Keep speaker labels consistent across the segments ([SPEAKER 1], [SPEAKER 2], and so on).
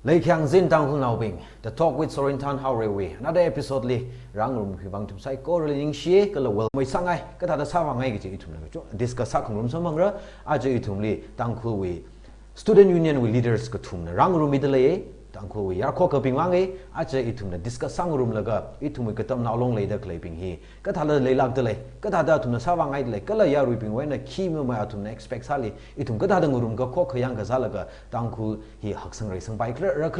[SPEAKER 1] Leikyang Zin Tangkhul Bing, the talk with Sorinthan Haorei. Another episode li Rangrum Hibang to Psycho Ring Shie, Kalawell, my sangai, Kata Savang Itum, discuss Sakum Samangra, Aja Itumli, Tangkhul Student Union with leaders Katum, Rangrum Middle Tangkhul Yarko Pingwangi, Aja Itum, discuss Sangrum Laga, Itum Katamnao long later clapping he, Katala Leilak delay, Katada to the Savang Idle, Kala Yariping when a key to expect Sally, Itum Katadangurum, Kok Yang Zalaga, Tangkhul he Haxan racing by Clerk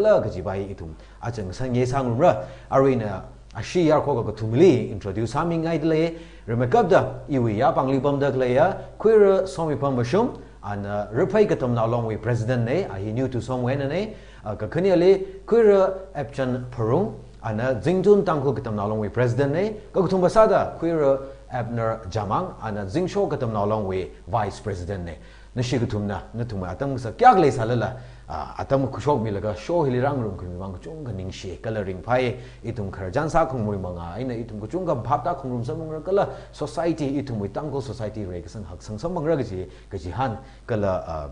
[SPEAKER 1] by Itum, Ajang Sanye Sangra, Arena, Ashi Yarko Tumili, introduce Hamming Idle, Remakabda, Iwi Yapang Libam the Glaya, Queer Somipam Vashum, and Raphei Katamnao along with President Ne, he knew to some when Kakaniali, Queer Epchan Pharung, and Zingtun Tangkhul Katamnao along with President Ne, Kakutumbasada, Queer Abner Jamang, and Zingsho Katamnao along with Vice President Ne. Nashikutumna, Natuma, Atamsa Kyagles Halala, Atam Kushok Milaga, show Hilirangrum Kumang Chunga Ningshe, coloring pie, Itum Karajansa Kumrimanga, in Itum Kuchunga, Pata Kurum Samangakala, Society, Itum with Tangkhul Society Regs and Haksang Samangragaji, Gajihan, Kala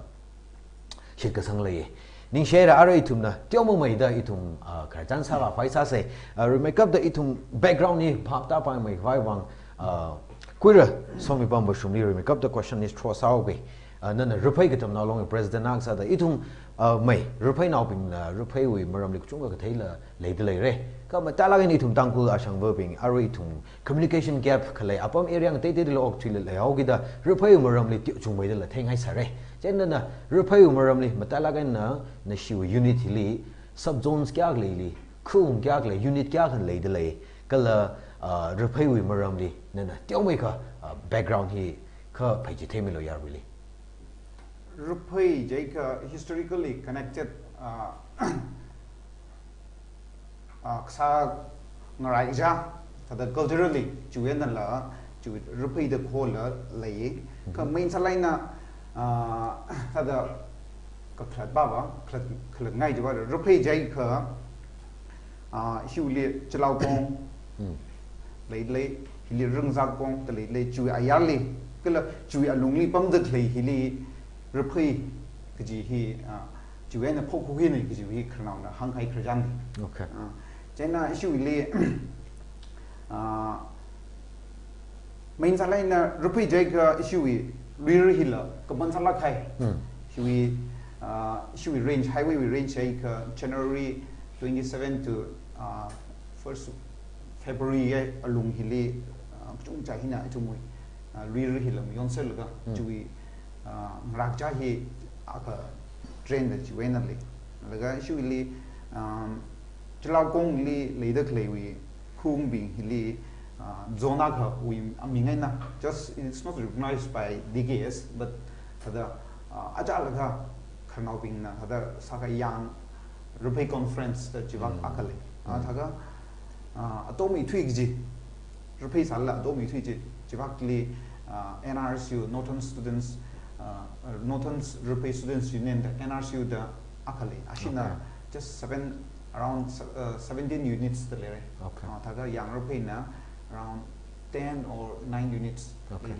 [SPEAKER 1] Shikasang Lei. Ningshe Ara Itumna, Tiomo Maida Itum Karajansa, Faisase, remake up the Itum background, Pata by my Vivang, Queer Somipam Vashum, remake up the question is Trosawi. Nana Raphei Katamnao long President Nagsa the Itum May Raphei now being Raphei with Maramlik Chunga Taylor later later. Come Talagan Itum Tangkhul Ashang Verbing Aritum communication gap Kale upon area and dated log to Leogida Raphei Maramli Chumway the Tang I Sare. Jenna Raphei Maramli Matalagan Nashu unity subzones Gagli Kum Gagle unit Gagan lay delay Kala Raphei with Maramli Nana Tiomaka background he Ka Pajitamilo Yarvili.
[SPEAKER 2] Raphei Jake historically connected Ksa Ngaraija that culturally Juenala to Raphei the Kola Lay main salina the Kaklat Baba Klangai Raphei Jake Huli Chalapong Lay Hilly Rungzakong the late Ju Ayali Killa Ju Alungli Pum the clay Hilly Raphei Kaji he Juena Pokuini Kaji Krana Hanghai Krajan.
[SPEAKER 1] Okay.
[SPEAKER 2] Jena issue lay main salina Raphei Jake issue rear hilla Kabansalakai. Issue range highway we range January 27 to 1st February along hilly Chung Jahina to me rear hill Yonselga Jui. Rakja he train that you went only. Laga usually Chalakong later clay we Kung being hilly Zonaka we Amingana just it's not recognized by DKS but the Ajalaga Karnoping other Saka Yang Raphei conference that Jivak Akale Ataga Atomi Twigji Raphei Sala Atomi Twigji Jivakli NRSU Northern students Northern's Raphei Students Union, the NRCU, the Akali, Ashina, just around 17 units the lere.
[SPEAKER 1] Okay.
[SPEAKER 2] Taga young Raphei na around 10 or 9 units.
[SPEAKER 1] Okay.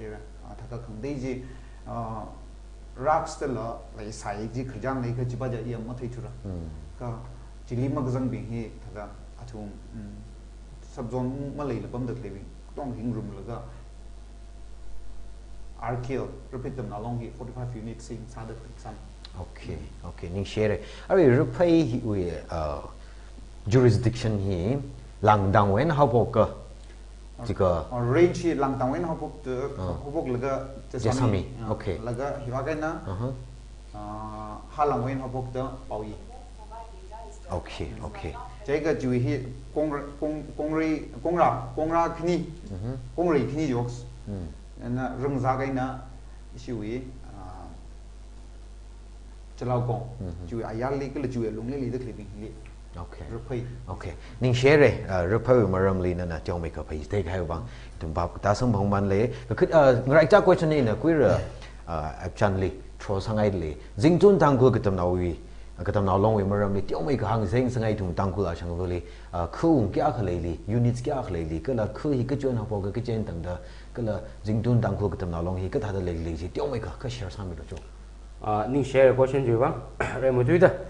[SPEAKER 2] Taga Kandeji rocks the law, like Saiji Kajan Lake Jibaja Yam Motitura. Jili Magazan being he, Taga Atum subzone Malay, the Bum the living, Dong Hing Room Laga. RKL, repeat them along here, 45 units in Sadak exam.
[SPEAKER 1] Okay, Ningshe. Are we Raphei we jurisdiction here, Lang Dang Wen, how poker?
[SPEAKER 2] Or range here, Lang Dang Wen, how poke the Hobok Laga,
[SPEAKER 1] Jasami. Okay.
[SPEAKER 2] Laga, Hivagana, Halang Wen, how poke the Paui.
[SPEAKER 1] Okay.
[SPEAKER 2] Jaga, you hear Kongra Kni, Kongri Kni jokes. And Ramngachan Ningshen Chalakong, Jew Ayali, Jew Lungley, the clipping.
[SPEAKER 1] Okay. Ningshe, Raphei Maramli, and a Jomaka page, take Havang to Tasam Homanley. The right question in a queer Epchan Li, Trosang Idly, Zingtun Tangkhul Katamnao. Katamnao long with Maramli, Jomaka hang saying Sangai Tangkhul Ashangoli, Coon Gakaleli, units Gakaleli, Kala Kui Kitchen of Poga Kitchen and the Kala Zingtun Tangkhul Katamnao long he could have the lady, Jomaka, Kashir Samito.
[SPEAKER 3] Ningshe question, Jiva, Remotuda.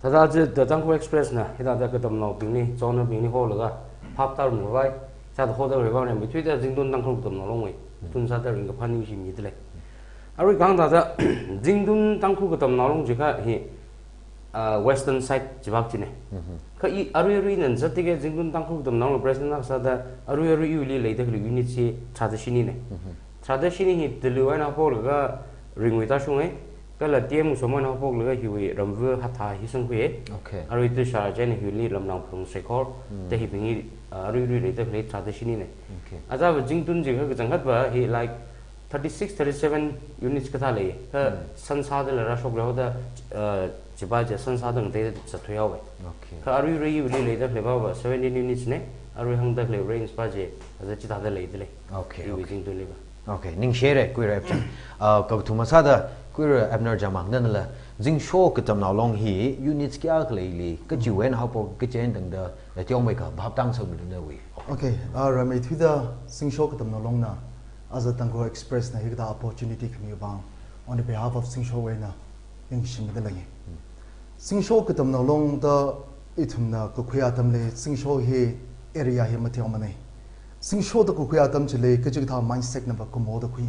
[SPEAKER 3] thật ra the Tangkhul Express nè hiện tại cái tầm nào bình đi cho nó bình đi hồ là pháp tao một vai sao hồ tao rồi vào này mới thuyết ra Zingtun Tangkhul tầm nào luôn rồi tun sao tao cái phản ứng gì như thế này rồi càng thật ra Zingtun Tangkhul cái tầm nào luôn chỉ cả hi western side chỉ bác chỉ này cái arui nên rất cái Zingtun Tangkhul tầm nào là president sao ta arui yêu lấy được cái unit gì tradition này tradition hi từ lưu anh học là ring người ta xuống ấy cái là tiêm số mà nó phục là hiểu làm vừa hạt thải hi sinh huế rồi từ sau trên hiểu li làm lòng from sector để hiểu bình rồi để tới lấy tradition này à ra về Zingtun gì cái chẳng hết và hi like 36 37 units cái thà lấy cái sân sa đó là ra số rồi đó chỉ ba chỉ sân sa đó người ta sẽ thuê vậy cái rồi hiểu li lấy tới lấy vào 17 units này rồi hàng tới lấy range ba chỉ là chỉ thà lấy tới lấy Zingtun lấy
[SPEAKER 1] ok Ningshen đấy quay lại Epchan cầu thủ mà sao đó quay lại Abner Jamang nên là Zingsho cái tầm nào long hi units kia cái lấy cái chịu anh học cái chuyện đằng đó để tiêu mấy cái hợp tăng sâu được nữa vậy
[SPEAKER 4] ok rồi mấy thứ đó Zingsho cái tầm nào long na as a Tangkhul Express na cái opportunity kami bang on the behalf of Zingsho way na nhữngสิ่งcái này Zingsho cái tầm nào long đó itum na cái khuya tầm le Zingsho hi area hi mà theo mà này Zingsho đó cái khuya tầm chỉ le cái chữ thao mindset na cái mô đó khuya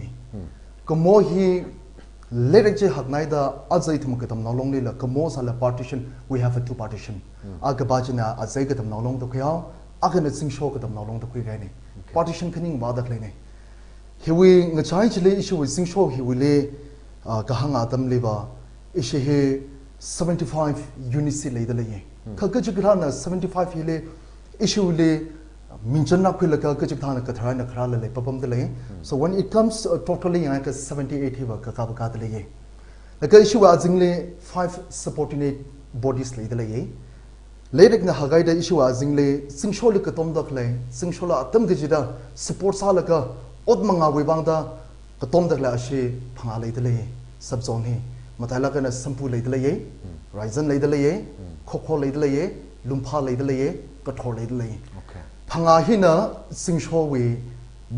[SPEAKER 4] cái mô hi lấy ra chỉ học này đó azay thì một cái tầm nào long này là cái mô là partition we have a two partition cái bao nhiêu là azay cái tầm nào long đó khuya cái này Zingsho cái tầm nào long đó khuya cái này partition cái những bao đặc này he we ngay trái chỉ lấy issue with Zingsho he we lấy cái hàng atam lấy ba issue he 75 units lấy đó lấy cái chữ cái là 75 he lấy issue lấy mình chân nắp là cái chữ thằng cái thằng là lấy papam đó lấy so when it comes totally yang cái 78 he cái cái lấy cái issue là Zing lấy 5 subordinate bodies lấy đó lấy được na hagai da issue là Zing lấy Zingsho lấy cái tom đó lấy Zingsho là atam cái gì đó support sa là cái ốt manga với bang da cái tom đó là sẽ phang lấy đó lấy sub zone he mà thay là cái là sampu lấy đó lấy Ryzen lấy đó lấy Khokho lấy đó lấy Lumpha lấy đó lấy cái thor lấy đó lấy phanga hi na Zingsho we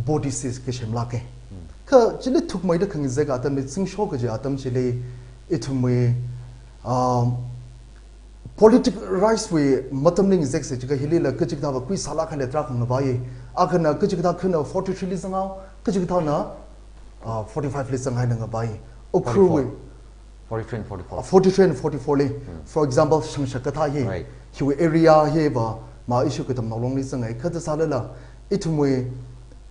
[SPEAKER 4] body sis ke shemla ke ka chile thuk mai da khang zega tam Zingsho ke ja tam chile ithumwe political rights we matam ning zek se chiga hili la ke chikta ba kui sala khale tra khang ba ye akhana ke chikta khana 43 li sangao ke chikta na 45 li sangai na ba ye okru we
[SPEAKER 1] 43 and 44
[SPEAKER 4] 43 and 44 li for example shangsha katha ye hi we area he ba mà issue cái tầm nào long lý sang ấy khơi sao là ít thôi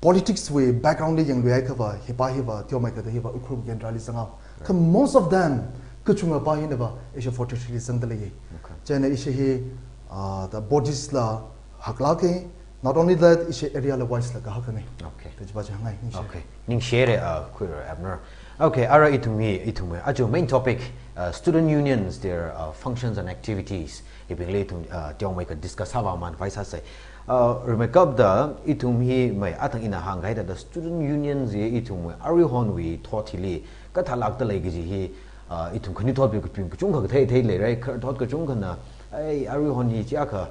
[SPEAKER 4] politics we background đi yang luyện cái và hipa tiêu mai cái đó hipa ukru general lý sang ao cái most of them cứ chung là ba hi nè issue 43 lý sang đó là gì cho nên issue hi the bodies là hak la cái not only that issue area là wise là cái hak này
[SPEAKER 1] okay
[SPEAKER 4] thì ba chẳng ngay
[SPEAKER 1] okay Ningshen đấy queer Abner okay ara itumi ajo main topic student unions their functions and activities ibingle tum tiong mai ka discuss hawa man vaisa sai remekab da itum hi mai atang ina hangai da student unions ye itum ari hon we thothili ka thalak ta legi ji hi itum khani thot bi ku chung ka thei le rai thot ka chung kana ai ari hon hi chi aka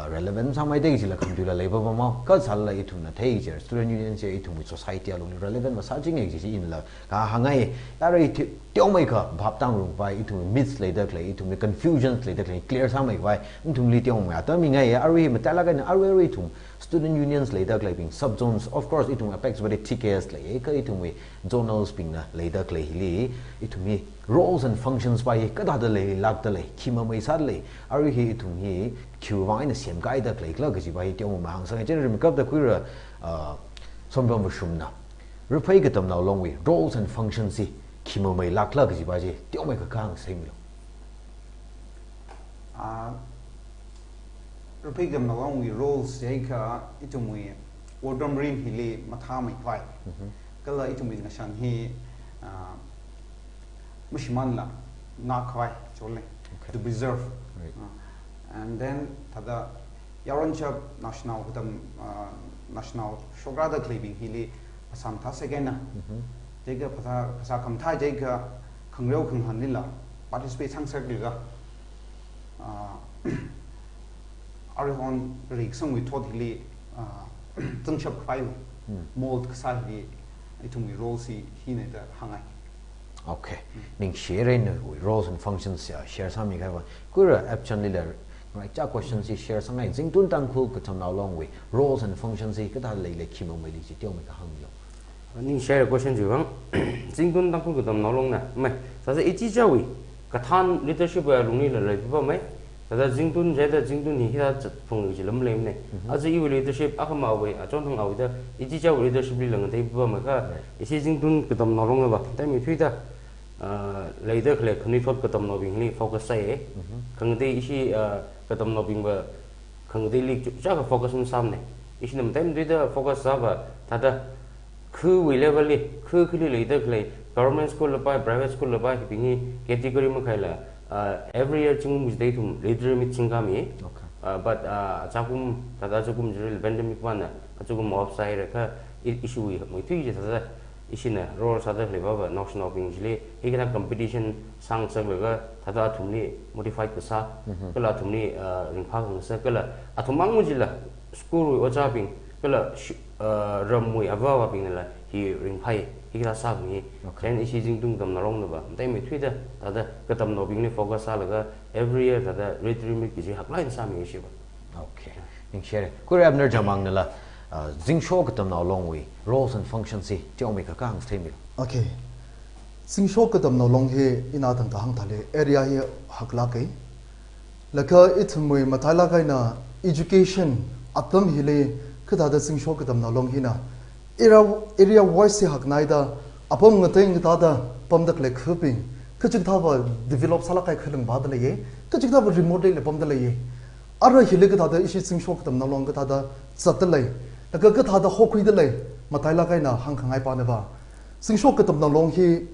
[SPEAKER 1] relevant samai de ji la kham ju la labor ma ka sal la itum na thei ji student unions ye itum society along relevant ma sa jing ye ji in la ka hangai ari tiong mai ka bhap tang ru vai itum myths le da klei itum confusions le da klei clear samai vai itum li tiong ma ta mi ngai ari ma ta la ga na ari itum student unions le da klei bing sub zones of course itum apex very TKS le ka itum we zonals bing na le da klei li itum hi roles and functions by ka da le lak da le khima mai sa le ari hi itum hi Q vai na siam kai da klei la ga ji vai tiong ma hang sang chen rim kap da kuira Somipam Vashum na Raphei ga tam now long way roles and functions si khima mai lak la ga ji ba ji tiong mai ka kang sai mi lo
[SPEAKER 2] Raphei ga na long way roles ye ka itumui ordom rim hili matha mai vai kala itumui na shan hi mushman la na khwai chole to preserve and then tada yaroncha national hutam national shograda claiming hili asam tha second na jega phasa kham tha jega khangreu khang hanila participate sang sak liga arihon rik sang we thot hili tungshap khai mold khasa hi itumui role si hine da hangai
[SPEAKER 1] Okay. Ning share in roles and functions share some kai wa. Kura Epchan leader right cha questions is share some ngai Zingtun Tangkhul Katamnao long way roles and functions ka da le khimo mai li chi tyo mai ka hang yo.
[SPEAKER 3] Ning share question ji bang Zingtun Tangkhul Katamnao long na mai sa se ichi jawi kathan leadership ya lungni la le ba mai da Zingtun jeda Zingtun ni ha phung ji lam le ne az I leadership akama we a chong thang awi da ichi jawi leadership li lang dei ba ma ka isi Zingtun Katamnao long ba ta mi thui da later khle khani thot Katamnao bing li focus sai khang dei isi Katamnao bing ba khang dei li cha ka focus on sam ne isi nam time dei da focus sa ba ta da khu we level li khu khli later khle government school la private school la ba bingi category ma khaila every year chung mu dei thum later mi chingami but chakum tada chakum jil pandemic wana chakum offside ra ka issue mo thui je ta isina role sada leba ba national bingli igana competition sang sang lega tada thumni modified ka kala thumni ringphang sa kala athumang mujila school ocha bing kala ramui abawa bing la hi ringphai igana sa ni then isi Zingtun Katamnao ba dai me thuida tada Katamnao bingni focus sa lega every year tada retribution ki hakline sa mi shiba.
[SPEAKER 1] Okay. Ning share Kura Abner Jamang la Zingsho Katamnao long way roles and functions si tyo mai ka hang themil.
[SPEAKER 4] Okay. Zingsho Katamnao long he ina tang ta hang thale area he hakla kai laka itmui mathala kai na education atam hile khada da Zingsho Katamnao long hina area wise se haknai da apam ngateng ta da pamdak le khuping kachik tha ba develop sala kai khulung ba da le ye kachik tha ba remote le pam da le ye ara hile ka da ishi Zingsho Katamnao long ka da sat le laka ka da ho khui da le mathala kai na hang khangai pa na ba Zingsho Katamnao long hi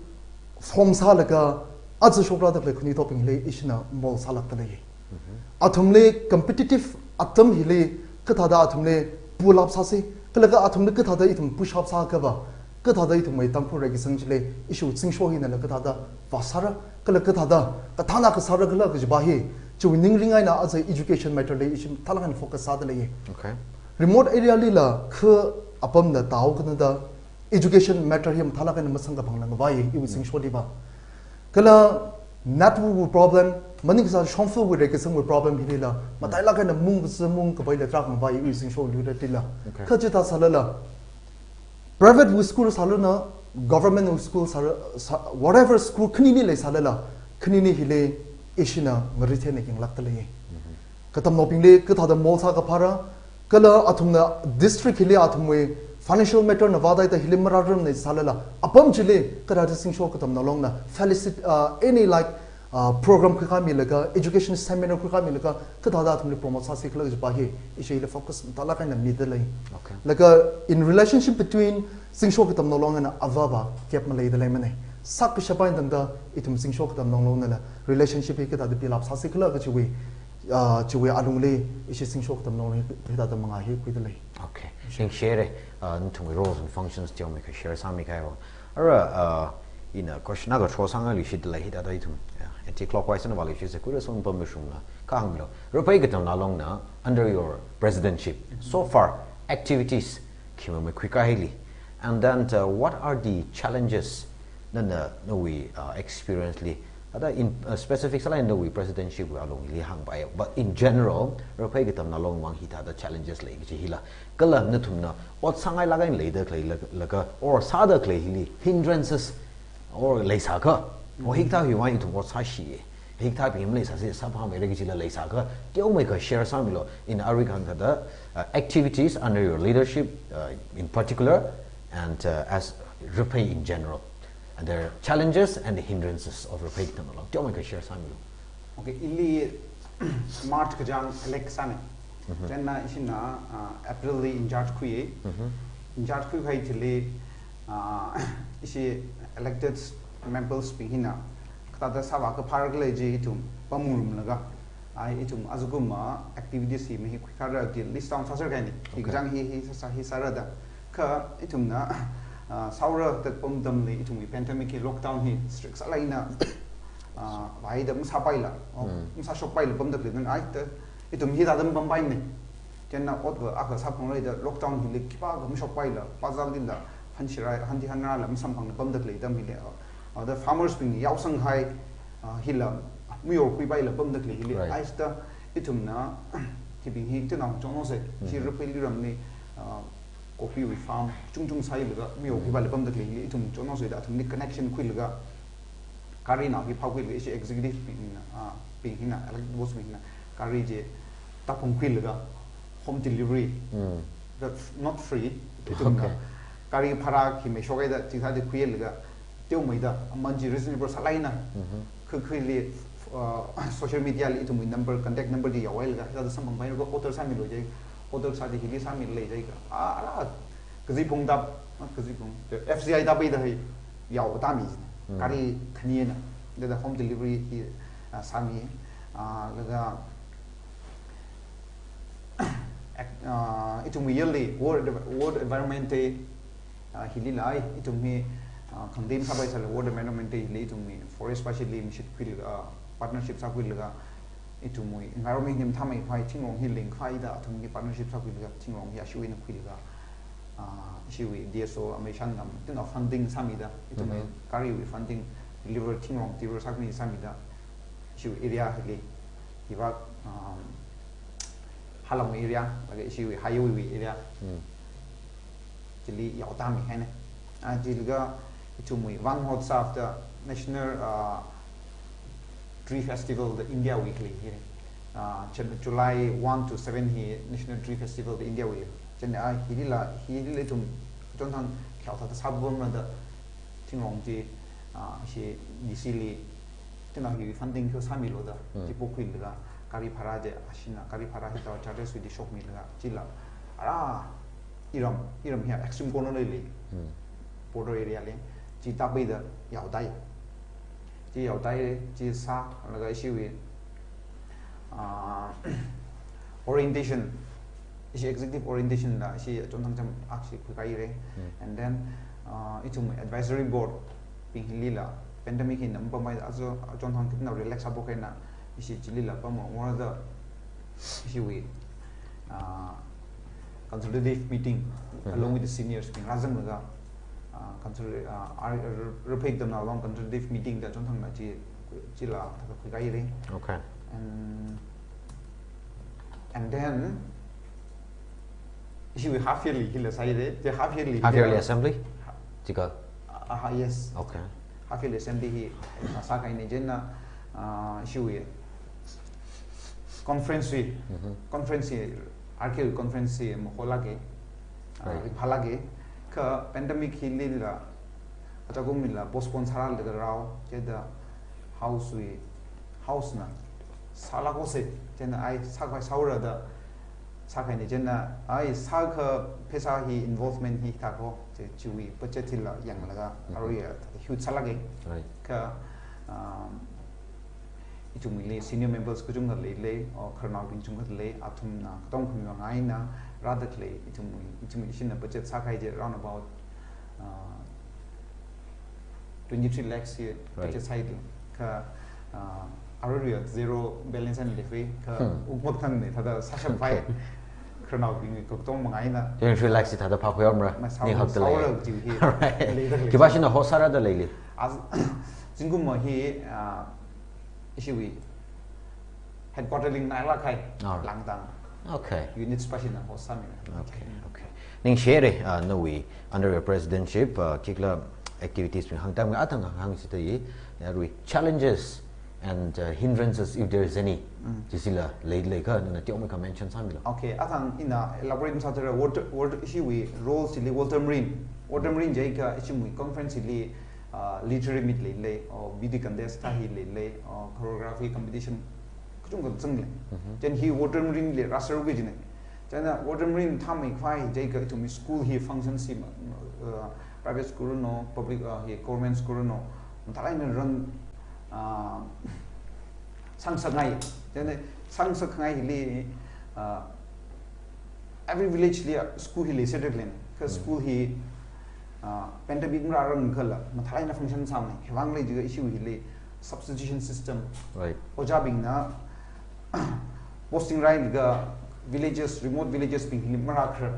[SPEAKER 4] phong sa laka az shokra da le khuni toping le ishna mol salak da le ye athum le competitive atam hile ka da athum le pull up sa se kala athum le ka da itum push up sa ka ba ka da itum mai Tangkhul registration le issue Zingsho hi na la ka da wasara kala ka da ka thana ka sara kala ka ba hi chu ning ringai na as education matter le issue thalagan focus sa da le ye
[SPEAKER 1] Okay.
[SPEAKER 4] remote area li la kh apam na taw ka da education matter him thalagan masang ka phanglang ba ye I Zingsho li ba kala network problem maning sa shomfu with registration with problem hi la matai la kana mung ka bai la trak ba I Zingsho li la tila khachita salala private school salana government school whatever school khnini le salala khnini hile ishina ngarithe ne king laktale ye Katamnao pingle ka thada mol sa ka phara kala athumna district hile athumwe financial matter na wada ita hile mararam ne salala apam chile kara Zingsho Katamnao long na felicit any like program ka milaga education seminar ka milaga ka thada athumle promote sa sikla ba hi ishe ile focus tala kana midlai
[SPEAKER 1] Okay.
[SPEAKER 4] like in relationship between Zingsho Katamnao long and avaba kep malai de lemane sak shapain dangda itum Zingsho Katamnao long na relationship ka da pilap sa sikla ka chiwi chiwi alungle ishe Zingsho Katamnao long da da manga hi kuidlai.
[SPEAKER 1] Okay. Ning share ntung roles and functions tyo mai ka share sa mi kai wa. Ara ina question na ga chho sang li shid la hi da itum anti clockwise na wali shi se kura Somipam Vashum la ka hang lo Raphei Katamnao long na under your presidentship so far activities kima mai quicker hili and then what are the challenges that we experience in specific sala in we presidentship we along li hang bai but in general Raphei Katamnao long wang hita the challenges like hila kala na thumna what sangai lagai later clay laka or sada clay hili hindrances or leisa ka or hikta hi wang itu what sa shi hikta bi mle sa se sa pha mai regi la leisa ka tyo mai ka share sa mi lo in arikan the activities under your leadership in particular and as Raphei in general and their challenges and the hindrances of Raphei Katamnao long tyo mai ka share sa mi lo.
[SPEAKER 2] Okay, illi March ka jang election then na isina April li in charge khuye in charge khu khai thile isi elected members pingina kata sawa ka pharak le ji itum pamurum laga ai itum azuguma activities hi me khara ki list down sasar gani exam hi sarada ka itum na saura tat pom dam le itum pandemic lockdown hi strict salaina vai dam sapaila sa shopaila pom da le ai ta itum hi da dam bambai ne tenna ot ga aka sapong le da lockdown hi le kipa ga shopaila pazal din da hanshira handi hanra lam sampang pom da le dam hi le the farmers being yaw sanghai hila muyor kui bai la pam dak le hili aista itumna keeping hi tena jono se chi Raphei liram ni coffee we farm chung sai laga muyor kui bai la pam dak le hili itum jono se da thumni connection kui laga kari na hi phau kui le executive ping hina alak boss hina kari je tapong kui laga home delivery that's not free itumna kari phara ki me shogai da chi tha de kui laga tiêu mấy đó manji reasonable salai na khơi li social media li itum number contact number di yawai laga da sam bang ko hotel sa mi lo jai hotel sa di hili sa mi le jai ka ala kazi pung da kazi pung FCI da bai da hai yaw ta mi kari khani na da home delivery hi sa mi laga itum yearly world environment hili lai itum hi Kandin Sabai Sal World Environment Litumi Forest Partially Mishit Quil Partnerships Aquilga Itumui Environment Him Tamai Pai Tingong Healing Faida to me partnerships Aquilga Tingong Yashu in Quilga Shiwi DSO American then of funding Samida Itumai carry with funding deliver Tingong Tiver Sakmi Samida Shiwi area Hili Hivak Halam area like Shiwi Highway area Chili Yautami Hene Jilga Itumui one hot after National Tree Festival, the India Weekly here. July 1 to 7 here, National Tree Festival, the India Weekly. Chennai he tum Jonathan Kalta Sabon the Tinglongji she Nisili Tinahi funding to Samiloda, Tipoquilga, Kari Parade, Ashina, Kari Parahita, Charles with the shop Milga, Chilla. Iram here, extreme colonially. Border area le chi ta bai da yaw dai chi sa laga shi we orientation is executive orientation da shi chon thang akshi kai re and then itum advisory board ping lila pandemic in number mai aso chon thang kitna relax abo kaina shi chilila pam one of the shi we consultative meeting along with the seniors ping razam laga repeat them now long consultative meeting that don't chila
[SPEAKER 1] okay
[SPEAKER 2] and then she will half yearly the half
[SPEAKER 1] yearly assembly
[SPEAKER 2] yes
[SPEAKER 1] okay
[SPEAKER 2] half yearly assembly he saka in jenna she will conference archaeology conference mo holage phalage pandemic hilila atagumila postpone saral de rao jeda house na sala ko se jena ai sakai saura da sakai ne jena ai saka pesa hi involvement hi ta ko je chui budget la yang laga area huge salage ka itumile senior members ko jung le or Khonyo bin jung le atum na tong khum ngai na rather clay itum shin budget sakai je around about 23 lakhs here budget side ka area zero balance and lefi ka ukmot thang ne thada sasham pai Khonyo bin ko tong ngai na
[SPEAKER 1] 23 lakhs thada pha khoyam ra ni hab de le ki ba shin ho sara da le
[SPEAKER 2] as jingum ma hi issue headquarter link na la khai lang tang
[SPEAKER 1] okay
[SPEAKER 2] unit special na ho sami
[SPEAKER 1] okay Ningshere no we under your presidency kikla activities being hang tam atang hang sitai we challenges and hindrances if there is any jisila le ka na tiom ka mention samila
[SPEAKER 2] okay atang ina elaborate sa tera word issue we role sili water marine jai ka issue we conference li literary meet le or video contest ta hi le or choreography competition kung ko chung le then he water marine le raster ge jine China water marine tham khai jai ka to me school he function si private school no public he government school no thalai na run sang sangai le every village le school he le settled len ka school he pandemic ra run khala thalai na function sam ne hewang le ji issue hi le substitution system
[SPEAKER 1] right
[SPEAKER 2] oja bing na posting right ga villages remote villages being marakra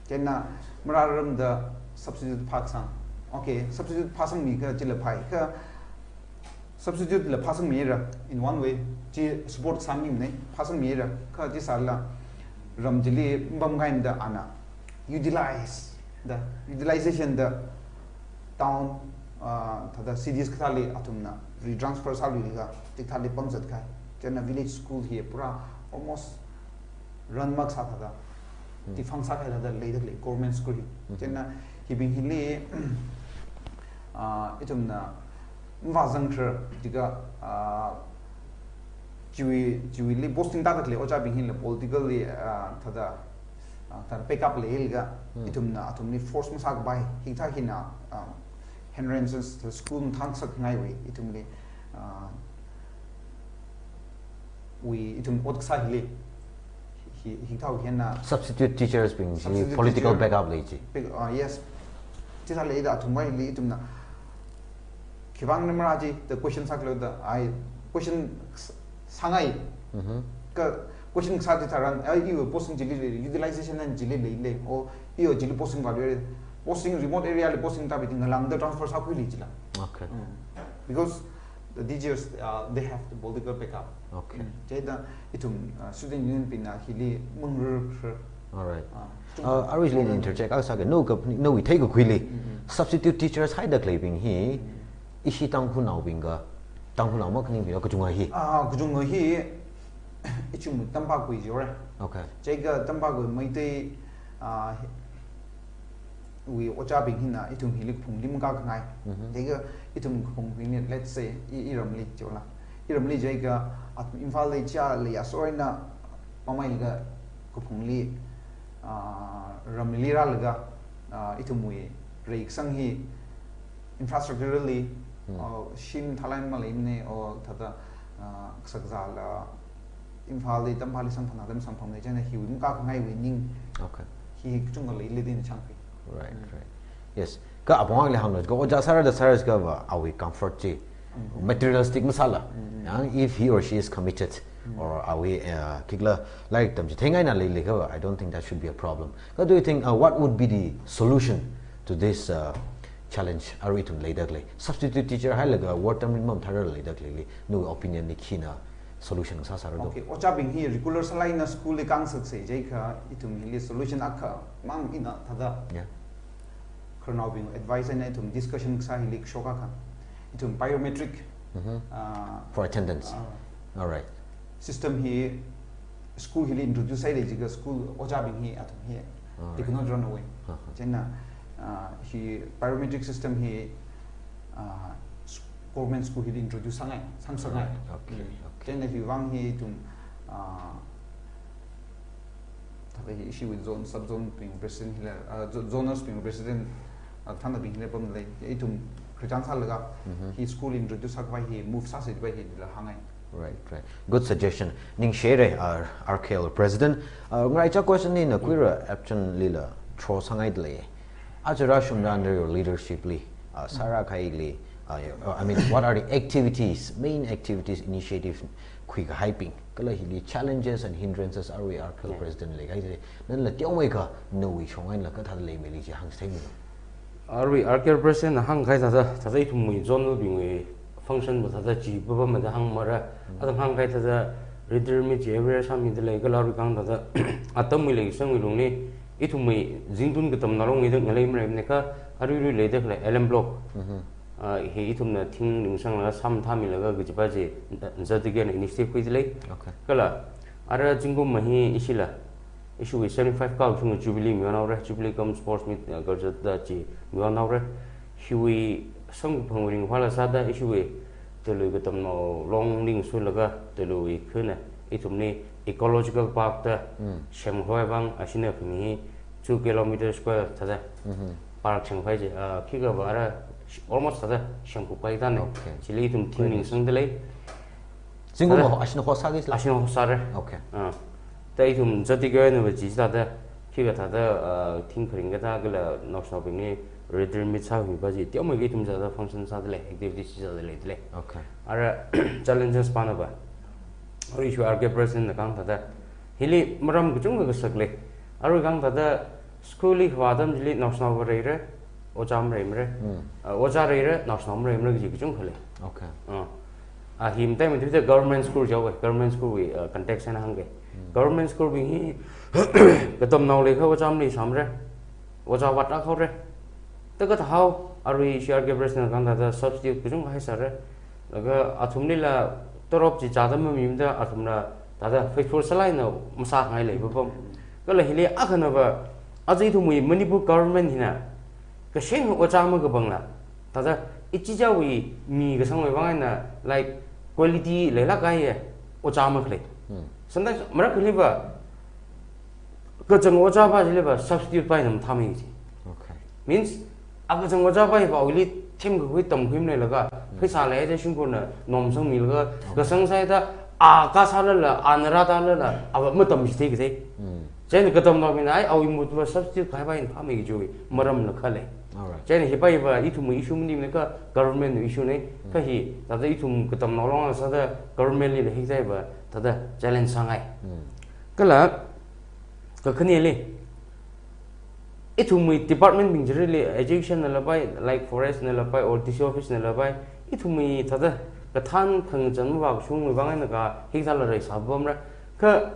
[SPEAKER 2] kenna mararam the substitute park sang okay substitute pasang mi ka chila phai ka substitute la pasang mi ra in one way ji support sami ne pasang mi ra ka ji sala ramjili bam gain da ana utilize the utilization the town the cities khali atumna retransfer salwi ga tikhali pamjat khai chena village school here pura almost run mak sa tha ti phang sa khai da le le government school chena hibing hili itumna wa zangthra diga jui li posting da le ocha bing hil politically thada tar pick up le hilga itumna atumni force masak bai hingtha hina hindrances the school thang sak ngai we itumli we itum otsa hili hingtha hina
[SPEAKER 1] substitute teachers being political backup le ji
[SPEAKER 2] yes tisa le da thumai li itumna kibang namraji the question sak le da I question sangai ka question sa ti tharan you posting jili utilization and jili le o you jili posting value posting remote area le posting ta biting lang the transfer sa khuli jila
[SPEAKER 1] okay
[SPEAKER 2] because the DJs they have the political backup
[SPEAKER 1] okay
[SPEAKER 2] jeda itum student union pina hili mungur
[SPEAKER 1] all right I was going to interject asa no we take a quickly substitute teachers haida claiming he ishi Tangkhul binga Tangkhul ma kning bi ka junga hi
[SPEAKER 2] kujunga hi ichum tamba kui jore
[SPEAKER 1] okay
[SPEAKER 2] jega tamba go maite we ocha bing hina itum hilik phung lim ka ngai jega itum phung bing let's say iramli chola iramli jega at imphal le cha le asoina pamai ga ku phung li ramli ra laga itum we reik sang hi infrastructurally shin thalain ma leine o thada sakzala imphal le tampali sang phana dam sang phang ne jana hi wim ka ngai we ning
[SPEAKER 1] okay
[SPEAKER 2] hi chung le le din chang
[SPEAKER 1] right yes ka abang le hamno go ja sara da sara ga awi comfort ji materialistic masala if he or she is committed or awi kigla like tam ji thengai na le ga I don't think that should be a problem what do you think what would be the solution to this challenge are it later substitute teacher halaga what term mom thara later no opinion ni khina solution sa sara do
[SPEAKER 2] okay ocha bing hi regular salai na school le kang sak se jai kha itum hi solution akha mang ina thada
[SPEAKER 1] yeah
[SPEAKER 2] khonyo bing advice and itum discussion sa hi lik shoka kha itum biometric
[SPEAKER 1] for attendance all right
[SPEAKER 2] system hi school hi introduce ai jiga school ocha bing hi atum hi they could not run away chena he biometric system he government school he introduce sangai samsangai
[SPEAKER 1] okay
[SPEAKER 2] chena hi wang hi tum tabe issue with zone sub zone being president zoners being president thana being le pam le itum kritan salaga he school introduce akbai he move sa se bai he la hangai
[SPEAKER 1] right good suggestion ning shere our RKL president ngai cha question ni na quira Epchan lila tro sangai le ajara shum under your leadership li sara khai li I mean what are the main activities initiatives quick hyping kala hili challenges and hindrances are we RKL president le gai nan la tiawai ka no we chongai la ka thad le meli ji hang thai
[SPEAKER 3] are we RKL president hang khai sa sa itu mui zone bing we function ba sa ji ba ma da hang mara adang hang khai sa reader mi je area sa mi de le ka la ru kang da atam mi le sang mi long ni itu mui Zingtun Katamnao ngi de ngalai mre ne ka ari le de le LM block he itum na thing ning sang la sam tha mi la ga ji ba ji za de gen initiative khui le
[SPEAKER 1] okay
[SPEAKER 3] kala ara jingum mahi isila issue with 75 ka chung jubilee mi na ra jubilee com sports meet ga ja da ji mi na ra hui sang phang ring wala sa da issue we de lu ga tam no long ning su la ga de lu i khuna itum ni ecological park da shem hoi bang asina khni 2 km square ta da park chang phai ji ki ga ba ra almost ta da shem ku pai da ne chili tum thing ning sang de le
[SPEAKER 1] singo mo asina ho sa gis la
[SPEAKER 3] asina ho sa re
[SPEAKER 1] okay
[SPEAKER 3] ta itum jati ga ne ba ji ta da ki ga ta da thing khring ga ta ga la no shopping ni reader mi cha hu ba ji tiam gi tum ja da function sa de le activities ja de le
[SPEAKER 1] okay
[SPEAKER 3] ara challenges pa na ba or issue RK president kang ta da hili maram gu chung ga sakle aru kang ta da school li hwadam jili national re re Ojam Remre, Oja Rere, National Remre, Jung.
[SPEAKER 1] Okay.
[SPEAKER 3] Him time with the government school, government school, context and hungry. Government school being he, Katamnao Lake, Ojamli, Samre, Oja Wata Hore. The got how are we share Gabriel Ganda substitute Kujung Haisare, Atumila, Torop, Jadam, Mimda, Atumna, Tata faithful Salino, Masak Hile, Bubum. Golahili Akanova, Azitumi, Manipur government hina. Kashing Ojama Gabanga, Tata, Ichijawi, me, the song like quality, Lelakaya, Ojama clay. Sometimes Marakaliva Kajang Ojaba liver substitute by them Tammy.
[SPEAKER 1] Okay.
[SPEAKER 3] Means Akajang Ojaba, we Tim with them Himnelaga, Pisala, the Shinkuna, Nomsong Milga, the Sangsida, Kasala, Anarada, our mother mistake. Jen Katamnao, I would substitute Kaiba in Tammy Joey, Maram Lakale. Jen Hipa, Itum issue Nimika, government issue, Kahi, that the Itum Katamnao, other government in the Hizaba, Tada, Jalen Sangai. Kala Kakanili Itum department being really education like forest Nalabai or DC office Nalabai, Itumi Tada, the Tan Kanjan Shung Vanganaga, Hizala Sabomra, Ka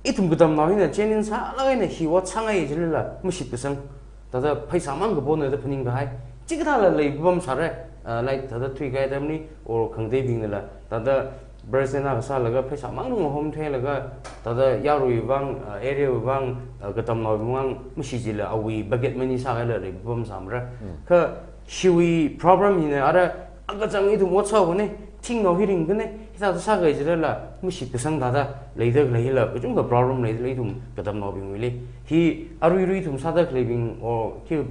[SPEAKER 3] Itum Katamnao in the Jenin Salina, he was Sangai Jilla, Mushipusang. Tada Paisamang Gabona the Peninga, Chicatala Labum Sare, like Tada Tree Guidamni or Kangdaving the Tada Brazena Salaga, Paisamang home tailaga, Tada Yaru Vang, area Vang, Katamnao, Mushizilla, a wee baget many Sala, Bum Samra, Ka Shui problem in the other Agatang to what's up on it, Ting of hitting Gune, without the Saga is Mushipusang Dada, later Lahila, but the problem later to Katamnao really. He are we read from Sada living or kill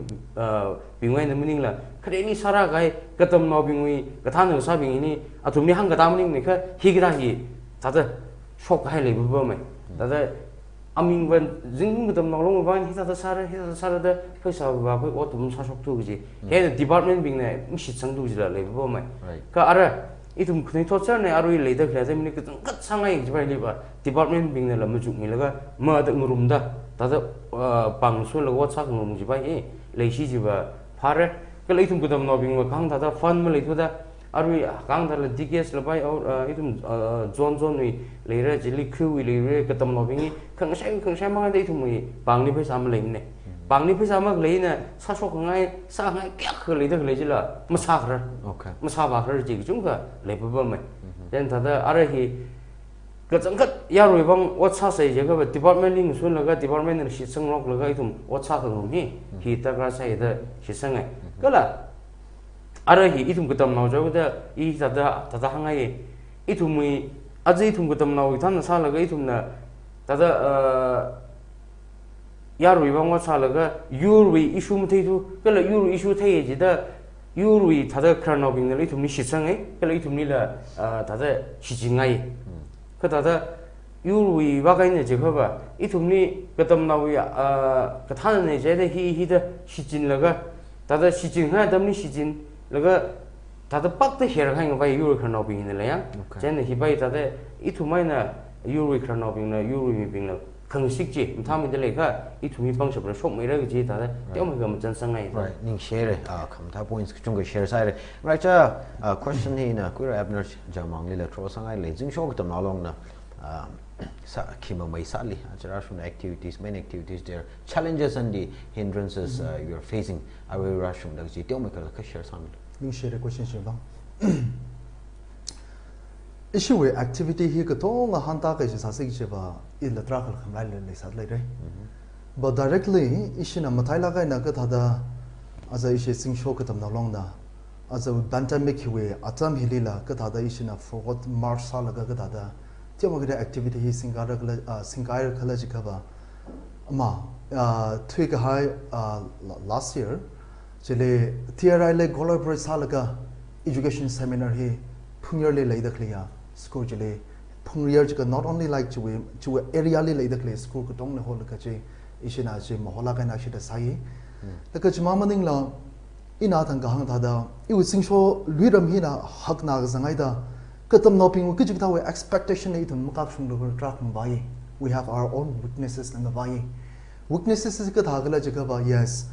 [SPEAKER 3] being when the meaning la. Could any Sara guy get them nobbing we, Katano sabbing any, Atumi Hanga Damning, he got he, Tata shock highly with Burma. Tata, I mean, when Zingtun with them no longer wine, he the Sarah, the face of autumn Sashok Tuji. He had the department being there, Mishit Sanduzilla, like Burma. Kara, itum Kunator, are we later, cut Sangai, very liver, department being the Lamujuk Milaga, murder Murumda. Tata Pangsul, what's happening by a Laishiva Pare, Kalatum put them nobbing a count that fun Malay are we count that Dickies Labai or itum Johnson, later Jelly Crew, we Katam nobbing, Kanshama day to me, Banglipis Amalane. Banglipis Amalane, Sashokangai, Sangai, later Legilla, Massacre, okay, Massacre, Jigjunga, Labor. Then Tata Arahi. Cut Yarwang, what's her say? You have a department in Sulaga, department and she sung rock lagatum, what's happening me? He took say that she sang it. Gala Arahi, itum gutam now, Joda, eat at the Tatahangai, itumi, Azitum gutam now, Tana Salagatum, Tata Yarwang, what's Salaga, Yuri issue Mutato, Gala Yuri issue Tage, the Yuri Tata Karnobing the little Mishi sang it, Galatum Nila Tata Shijingai. Kata Yuri Wagain Jehovah, Itumni, Katamnao, Katana, he the Shijin Laga, Tata Shijin, Damni Shijin, Laga, Tata Pak the hair hang by Yuri Karnobi in the land, then he bite Tata, Itumina, Yuri Karnobi, Yuri being Kangsiki, Tommy the Leka, Itumi bunch of shop made a Jita, Yomagam Jansangai.
[SPEAKER 1] Right, Ning share, come to points, Junga share side. Right, a question here, Queer Abner Jamang, Lilla Trosangai, Zingsho, them along Kima Maisali, Russian activities, main activities there, challenges and the hindrances you are facing. I will rush on the Zitomical Kashir Summit.
[SPEAKER 4] Ning share a question, Shiva. Issue with activity here, Katong, a Hanta is a Sigiva in the Trakal Hamlin later. But directly, Ishina Matailaga and Agatada as a Zingsho Katamnao, as a Bantamik way, Atam Hilila, Katada Ishina for what Mars Salaga Gatada, Tiamagada activity, Singair College cover. Ma, Twig High last year, Chile, Tiara Golabra Salaga education seminar here, Pungerly later clear. School Jale, Pungyarjika not only like to area later clay school could only hold the Kache, Ishina Jim, Holaka and Ashita Sai. The Kachmamaning law in Atangahang Tada, it was Zingsho, Lidam Hina, Hakna Zangaida, Katam Noping, Kijita expectation to Mukafum the Trakum Vai. We have our own witnesses and the Vai. Witnesses is Katagala Jacaba, yes.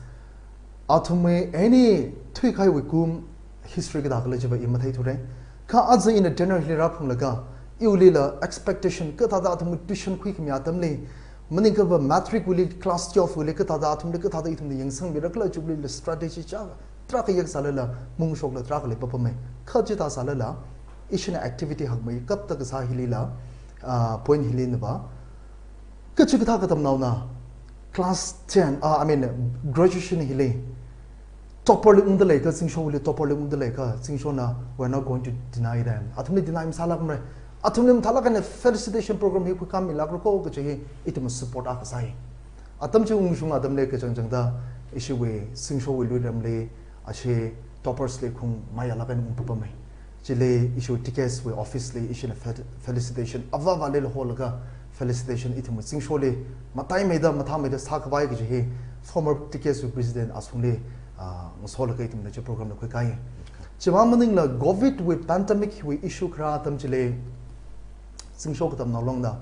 [SPEAKER 4] Atume any three kai wikum history ka dakle jiba imathai thure ka azai in a dinner hira phung laga iulila expectation ka tada atum tuition quick mi atamle maning ka matric wili class 12 wili ka tada atum ka tada itum yang sang mi rakla chubli strategy cha tra ka yak salala mung shok la tra ka le papa me khaji ta salala ishina activity hak mai kap tak sa hilila point hilin ba ka chu ka Katamnao na class 10 I mean graduation hili topper undale ka Zingsho will topper undale ka Zingsho na we're not going to deny them atumni deny misala kamre atumni thala kan felicitation program hi kam milagro ko ka che itum support a sai atam che ungshung adam le ka changjang da issue we Zingsho will ram le ache toppers le khung maya la kan papa mai chile issue tickets we office le issue felicitation ava vale hol ka felicitation itum Zingsho le matai meda matha meda sakbai ka che former tickets president asumle ngol ka itum na program ko kai chima maning la covid with pandemic we issue kra tam chile Zingsho Katamnao long na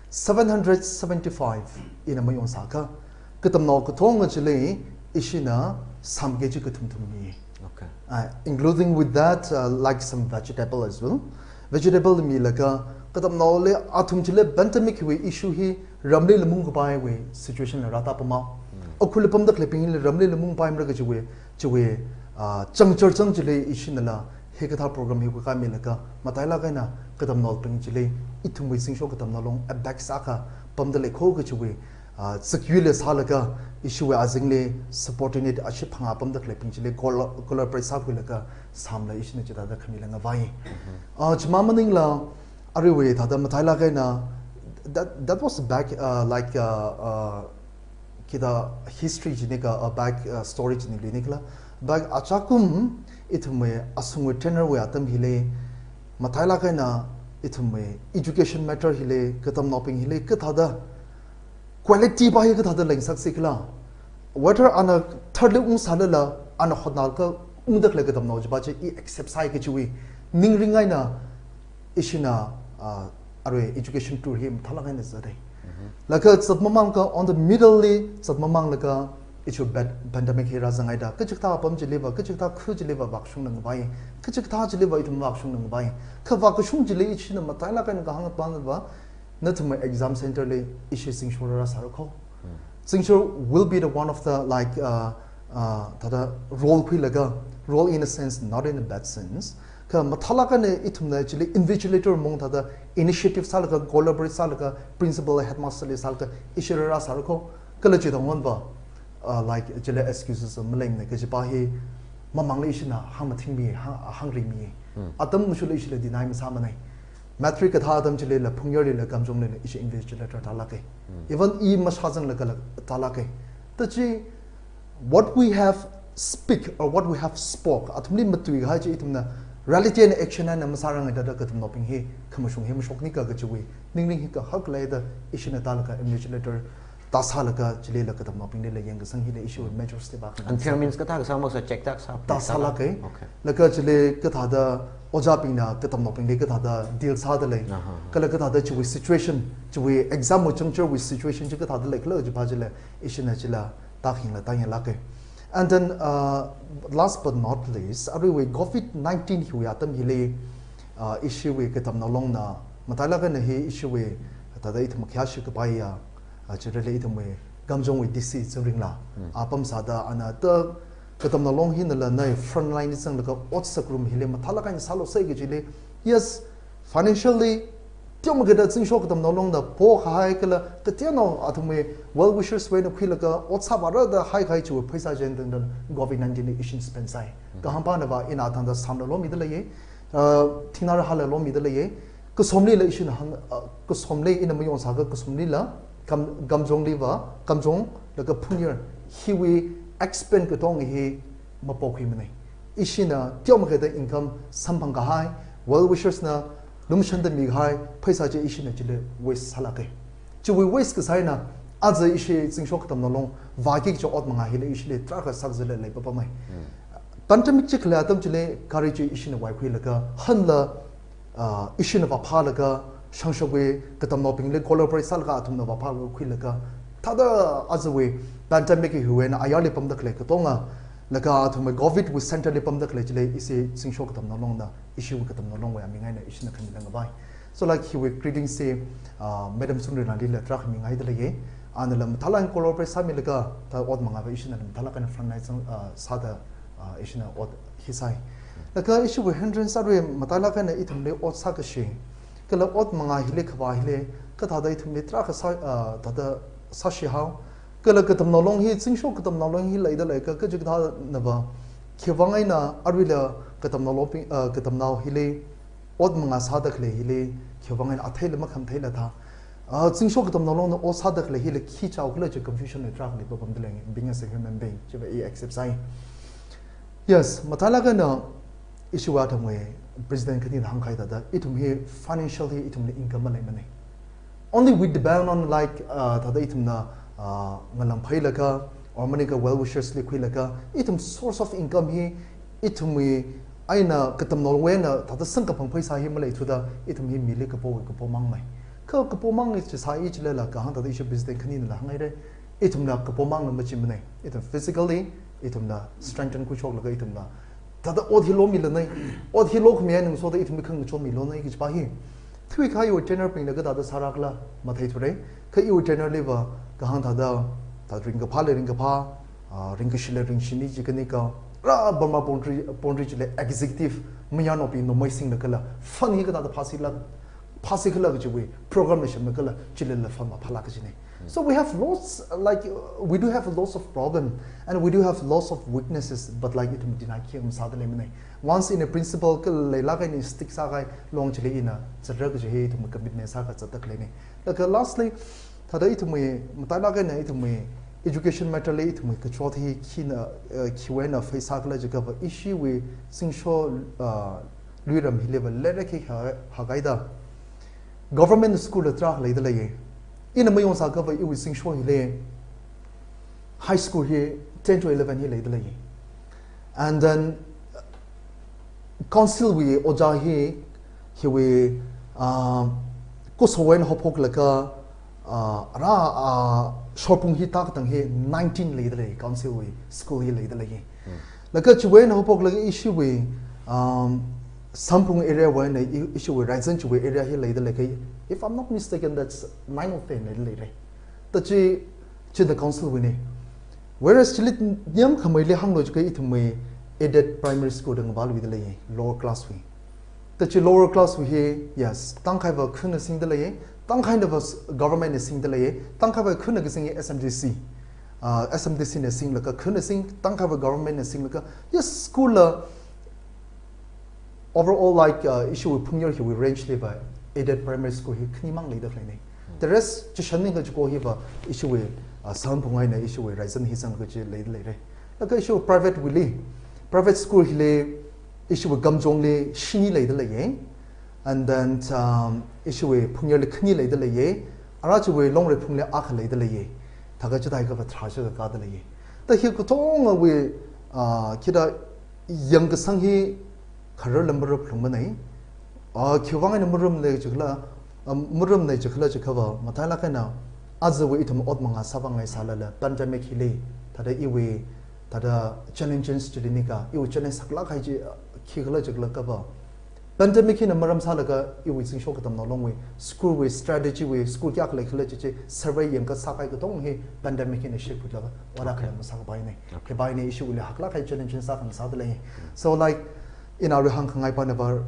[SPEAKER 4] 775 in a mayon saka Katamnao ko thong chile ishina samge ji katum mi okay including with that like some vegetable as well vegetable mi laka Katamnao le atum chile pandemic we issue hi ramle lemung ko bai we situation la rata pama okhulpam da clipping le ramle lemung pai mra ga chwe changchar chang chile ishinala hekatha program hi ka milaka mataila kaina Katamnao ping chile itum we Zingsho Katamnao long a back saka pam da le kho ga chwe secure salaka issue azingle supporting it aship hanga pam da clipping chile color price sa kulaka samla ishne chida da khamilanga bai chma maning la ariwe thada mataila kaina that was back like kida history jinika back story jinik nikla back achakum itume asungwe tenor we atam hile mathaila kaina itume education matter hile Katamnao ping hile kathada quality ba hi kathada lengsak sikla water ana thirdly salala ana hodnal ka ungdak le Katamnao jiba che accept sai ke chui ningringai na ishina arwe education tour him thala kaina zare laka satmamang ka on the middle li satmamang laka issue pandemic hira zangai da kachikta pam jiliba kachikta khu jiliba bakshung nang bai kachikta jiliba itum bakshung nang bai kha bakshung jili ichina mataila kan ka hang pan ba nathum exam center le issue Zingsho ra sarko Zingsho will be the one of the like tada role phi laga role in a sense not in a bad sense ka mathala kan itum na actually invigilator mong tada initiative salaka collaborate salaka principal headmaster le salaka issue ra sarko kala chi dong ba like jele excuses malang ne ke bahi mamang le ishina hamathing mi hangri mi atam mushul ishile deny ma samane matric katha adam jele la phungyer le kamjong le ish english jele ta talake even e mashazang le kala talake tachi what we have speak or what we have spoke atumli matui ha chi itumna reality and action and masarang da Katamnao ping he khamashung he mashokni ka gachwi ningning hi ka hak le da ishina talaka english letter tasalaka chile la Katamnao ping le yang sang hi le issue major step back
[SPEAKER 1] and fair means ka ta sa mo sa check tak sa
[SPEAKER 4] tasalaka laka chile ka tha da oja ping na Katamnao ping le ka tha da deal sa da le kala ka tha da chwi situation chwi exam mo changchur with situation ka tha da le kla ji bajile ishina chila ta hin la ta yan la ke and then last but not least we COVID-19 hui atam hile issue we Katamnao long na matala ka na hi issue we tada itum kya shi ka bai ya chirele itum we gamjong we disease ring la apam sada ana ta Katamnao long hin la na front line sang la ka otsak room hile matala ka ni salo sai ge jile yes financially tiom ge da Zingsho Katamnao long da po khai kala ka tiano atume well wishers we na khila ka otsa bara da hai khai chu paisa jen dang da COVID-19 issue spend sai ka hamba na ba ina thang da samlo lo mi da le ye thina ra hala lo mi da le ye ka somli le issue na ka somli ina mayon sa ka somli la gamjong li ba gamjong la ka phunyer hi we expend ka tong hi ma po khi mane issue na tiom ge da income sampang ka hai well wishers na lumshan da mi hai paisa je issue na chile waste sala ke chu we waste ka sai na aza issue Zingsho Katamnao long vagi cho ot manga hile issue le tra ka sak zele le papa mai pandemic chik la tam chile kari che issue na wai khoi la ka han la issue na ba pha la ka shangsho we Katamnao ping le collaborate sal ka atum na ba pha khoi la ka thada aza we pandemic hi huwe na ayale pam da kle ka tonga แล้วก็ถึงแม้ COVID วิสันต์เลยปั๊มดักเลยจะเลยอิสิสิงโชกตับน้องนะ issue กับตับน้องไว้มีไงเนี่ย issue นักขันยังไงบ้าง so like he was greeting say madam sunri nadi le trak mi ngai de le an le thala in color pre sami le ka ta od manga ba issue na thala kan front night sa da issue na od hisai la ka issue we hindrance sa re matala kan ithum le od sa ka shi ka la od manga hile khwa hile ka tha da ithum le trak sa ta da sa shi how ka la ka tam no long hi sing sho ka tam no long hi lai da le ka ka jig tha na ba khwangai na arwi la ka tam no lo pi ka tam nau hile od manga sa da khle hile khwangai athai le ma kham thai la tha Zingsho ka tam nalong na o sadak le hile ki chao kle je confusion ne trak le babam de leng being as a human being je ba e accept sai yes matala ka na issue wa thamwe president kani hang khai da itum he financially itum le income lai mane only with the ban on like da itum na ngalam phai la ka or mani ka well wishers le khoi la ka itum source of income he itum we aina ka tam nalong we na da sang ka phang phai sa hi malai thu da itum he mile ka po mang mai ka kapomang is just high each level ka hang da issue business khani na hangai re itum na kapomang na machim ne itum physically itum na strengthen ku chok la itum na da da od hilo mi la nai od hilo khme nang so da itum khang chom mi lo nai ki pa hi thui khai o trainer ping la ga da sarak la ma thai thure ka i o trainer le ba ka hang da ring ka pha le ring ka pha ring ka shile ring shini ji ka ni ka ra burma boundary chile executive mya no pi no mai sing la ka la fun hi ka da phasi la particular programmation so we have lots like we do have lots of problem and we do have lots of weaknesses but like it deny kim sadale mane once in a principle la ga ni stick sa ga long chile ina chadra ga he to commitment sa ga chatak le ne like lastly thada it me mata la ga na it me education matter le it me ka chot hi khina khiwena fa sa ga la ga issue we singsho luiram hi level le ra ki ha ga da government school atrak le de le in a mayon sa ka it was Zingsho le high school here 10 to 11 here le de le and then council we oja he we ko sowen hopok la ka ra shopung hi tak tang he 19 le de le council we school here le de le la ka chwen hopok la issue we Sampung area when issue with Ransan Chue area here later like if I'm not mistaken that's 9 or 10 later. The the council winning. Whereas Chilit Yam Kamili Hangloka it may aided primary school and Val with the lower class we. The lower class we hear, yes, Tank have a kuna sing the lay, Tank kind of a government is sing the lay, Tank have a kuna sing SMDC. SMDC is sing like a kuna sing, Tank have a government is sing like a yes, school. Overall, like issue with Punyer, he will range by aided primary school. He knimang later clinic. The rest just shunning the go here issue with some Pungaina issue with Ryzen his uncle later. Like issue private willy private school he lay issue with Gamjong lay shini later lay and then issue with Punyer Kni later lay Arachi way long repung arc later lay Tagacha of a treasure the garden lay. The he could tongue away Kida younger son he. Career number of Lumane, or Kiwang and Murum Lejula, Murum Lejula Chikava, Matalakana, as the way to Odmanga Savanga Salala, Pandemic Hile, Tada Iwe, Tada challenges to the Nika, you challenge Saklakaji, Kikala cover. Pandemic in a Maram Salaga, you will see Shokatam no long way, school with strategy with school yak like literature, survey and Kasaka Tongi, pandemic in a ship with what I can Sakabine. Kabine issue will Haklaka challenges up and Southern. So like in our hang kangai panavar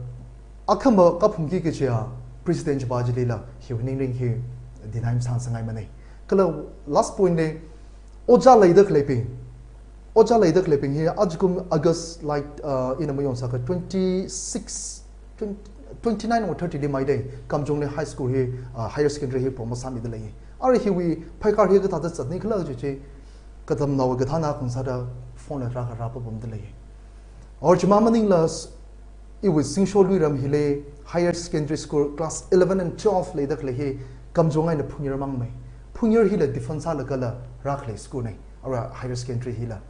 [SPEAKER 4] akamba kapum ki kechia president bajilila he winning he dinaim sang sangai mane kala last point ne oja laida clipping here ajkum august like in a mayon saka 29 or 30 day my day kamjong ne high school here higher secondary here promotion mi de are he we paikar here ka ta chatni khala je Katamnao ga thana kung sada phone la ra ra pa bom de or Jamamaning las it was Zingsho Luiram Hile higher secondary school class 11 and 12 later he Kamjonga in the Punyer Mang me. Punyer Hila defense alakala Raphei school or higher secondary Hila.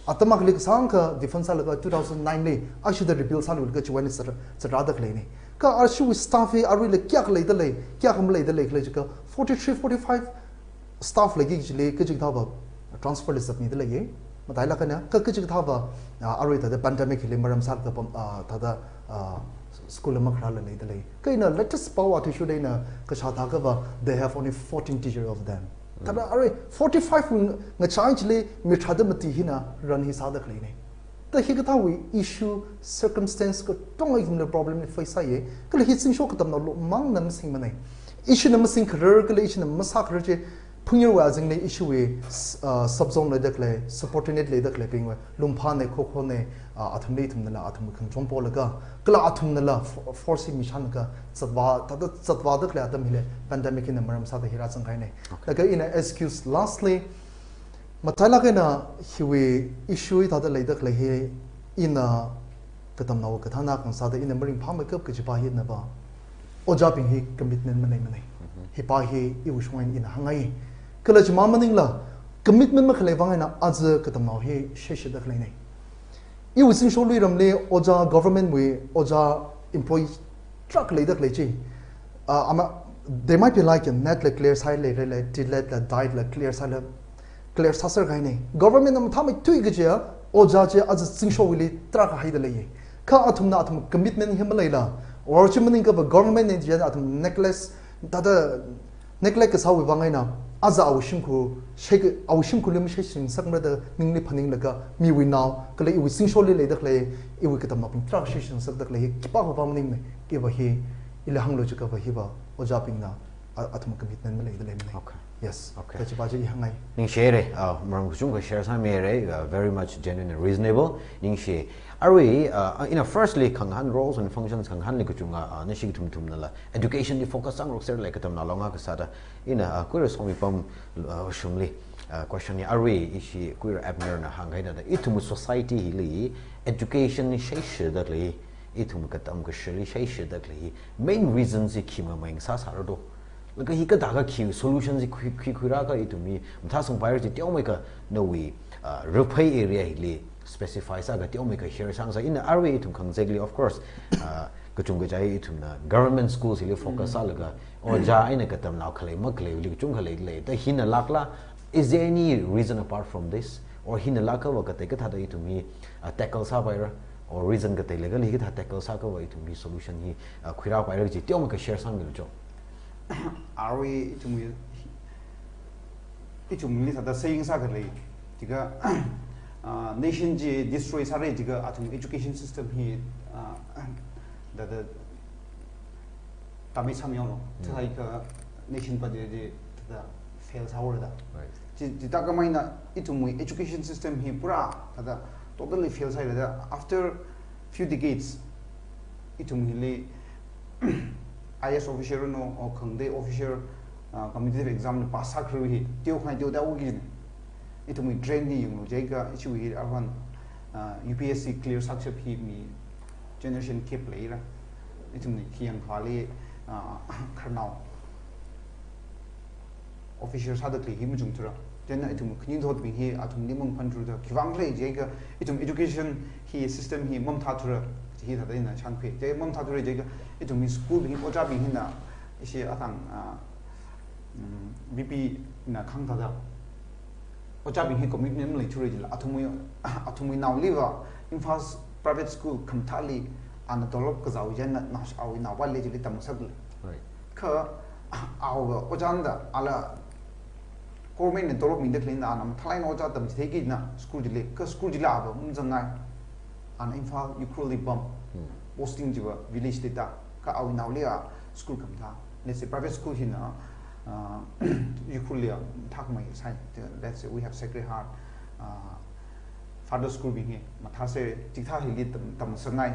[SPEAKER 4] Atamaklik Sanka defense alaka 2009 I should repeal Sal will get you when it's a rather cleaning. Ka Arshu with staffy are really Kyak later lay, Kyakam lay the lake 43-45 staff like each lake Kajikaba transfer is of me the lay. mà tại là cái này cái chữ thao vào rồi tại pandemic thì mà làm sao cái tại school mà khá là lấy đấy cái này latest power to show đây là cái sao thao cái vào they have only 14 teachers of them tại là rồi 45 người trái chỉ lấy mình thay đổi một tí hi na run hi sao được lấy này tại khi cái thao issue circumstance cái trong cái vấn problem này phải sai cái là hi sinh số cái tầm nào lộ mang nằm sinh mà này issue nằm sinh career cái issue nằm sao career chứ phunyo wa jing le issue we subzone le dakle subordinate le dakle pingwa lumpha ne khokho ne athum le thum na athum khang chom pol ga kla athum na la force mission ga chatwa dakle atam hile pandemic in maram sa da hira chang khai ne daga in excuse lastly matala ke na hiwe issue ta da le dakle he in katam naw ka thana kan sa da in maring pham ka ka chi pa hi na ba oja ping hi commitment manai hi pa hi I wishwain in hangai kala jma maning la commitment ma khlai wangai na az katamnao he shesh da khlai nei I wisin sholui ramle oja government we oja employee truck le da khlai chi ama they might be like a net like clear side le did let the died like clear side clear sasar gai nei government am thamai tui ge ja oja che az singsho wili truck hai da le ka athum na athum commitment him la or chimning ka government ne ja athum necklace da necklace how we wangai na aza awishim ku shake awishim ku lim shing sakma da ningni phaning laga mi we now kale I sing shole le dakle I we katam naping transition sak dakle kipa ho pam ning ne ke ba hi ila hanglo chuka ba hi ba oja ping na athum commitment me le dale me
[SPEAKER 1] okay
[SPEAKER 4] yes
[SPEAKER 1] okay
[SPEAKER 4] ka chi ba ji hangai
[SPEAKER 1] ning share marang kusung ko share sa mere very much genuine and reasonable ning she are we firstly khanghan roles and functions khanghan ni kuchunga ne sig thum na la education ni focus ang rokser like katam na longa ka sada queer Somipam Vashum li question ni are we ishi queer Abner na hangai na itum society hi education ni sheish da li itum katam ka sheli sheish da li main reasons I khima maing sa sarado like hi ka daga ki solutions khira ka itumi mtha sung bayar ji tiong ka no we Raphei area hi specify sa ga tiong ka here sang sa in are itum khang exactly of course kachung ga jai itum na government schools hi focus sa laga or ja ina katam naw khalai mak le li chung khalai le ta hina lakla is there any reason apart from this or hina laka wa ka te ka thada itumi tackle sa bayra or reason ka te lega li ka tackle sa ka wa itumi solution hi khira bayra ji tiong ka share sang gi jo
[SPEAKER 2] are we itumi li thada saying sa khalai tiga nation ji destroy sa re tiga atum education system hi the tami samyong no thai ka nation pa je the fails our da ji ta ka maina itumi education system hi pura da totally fails hai da after few decades itumi le IS officer no or khangde officer competitive exam pass sa khru hi tio khai tio da ugi itumi train ni yung je ka ichu hi arwan UPSC clear success hi mi generation keep later itumi khiang khali Khonyo official sa da kli hi mujung tura then itum khning thot bi hi atum nimung phan thur da kiwang le je ga itum education hi system hi mom tha thura hi da na chang phe je mom tha thura je ga itum school bi oja bi hin na isi atang BP na khang tha da oja bi hi commitment le thura ji atumui now live in fast private school khamthali an dolop ka zaw jan na awi na wal le ji tam sak
[SPEAKER 1] right
[SPEAKER 2] ka aw ojan da ala government ne dolop min de clean da nam thlai no ja tam thegi na school jile ka school jila ba jangai an infal ukruli bum posting jiwa village data ka awi na le school kam tha let's say private school hina ukrulia thak mai sai let's say we have Sacred Heart father school bi hi matha se tikha hi tam sangai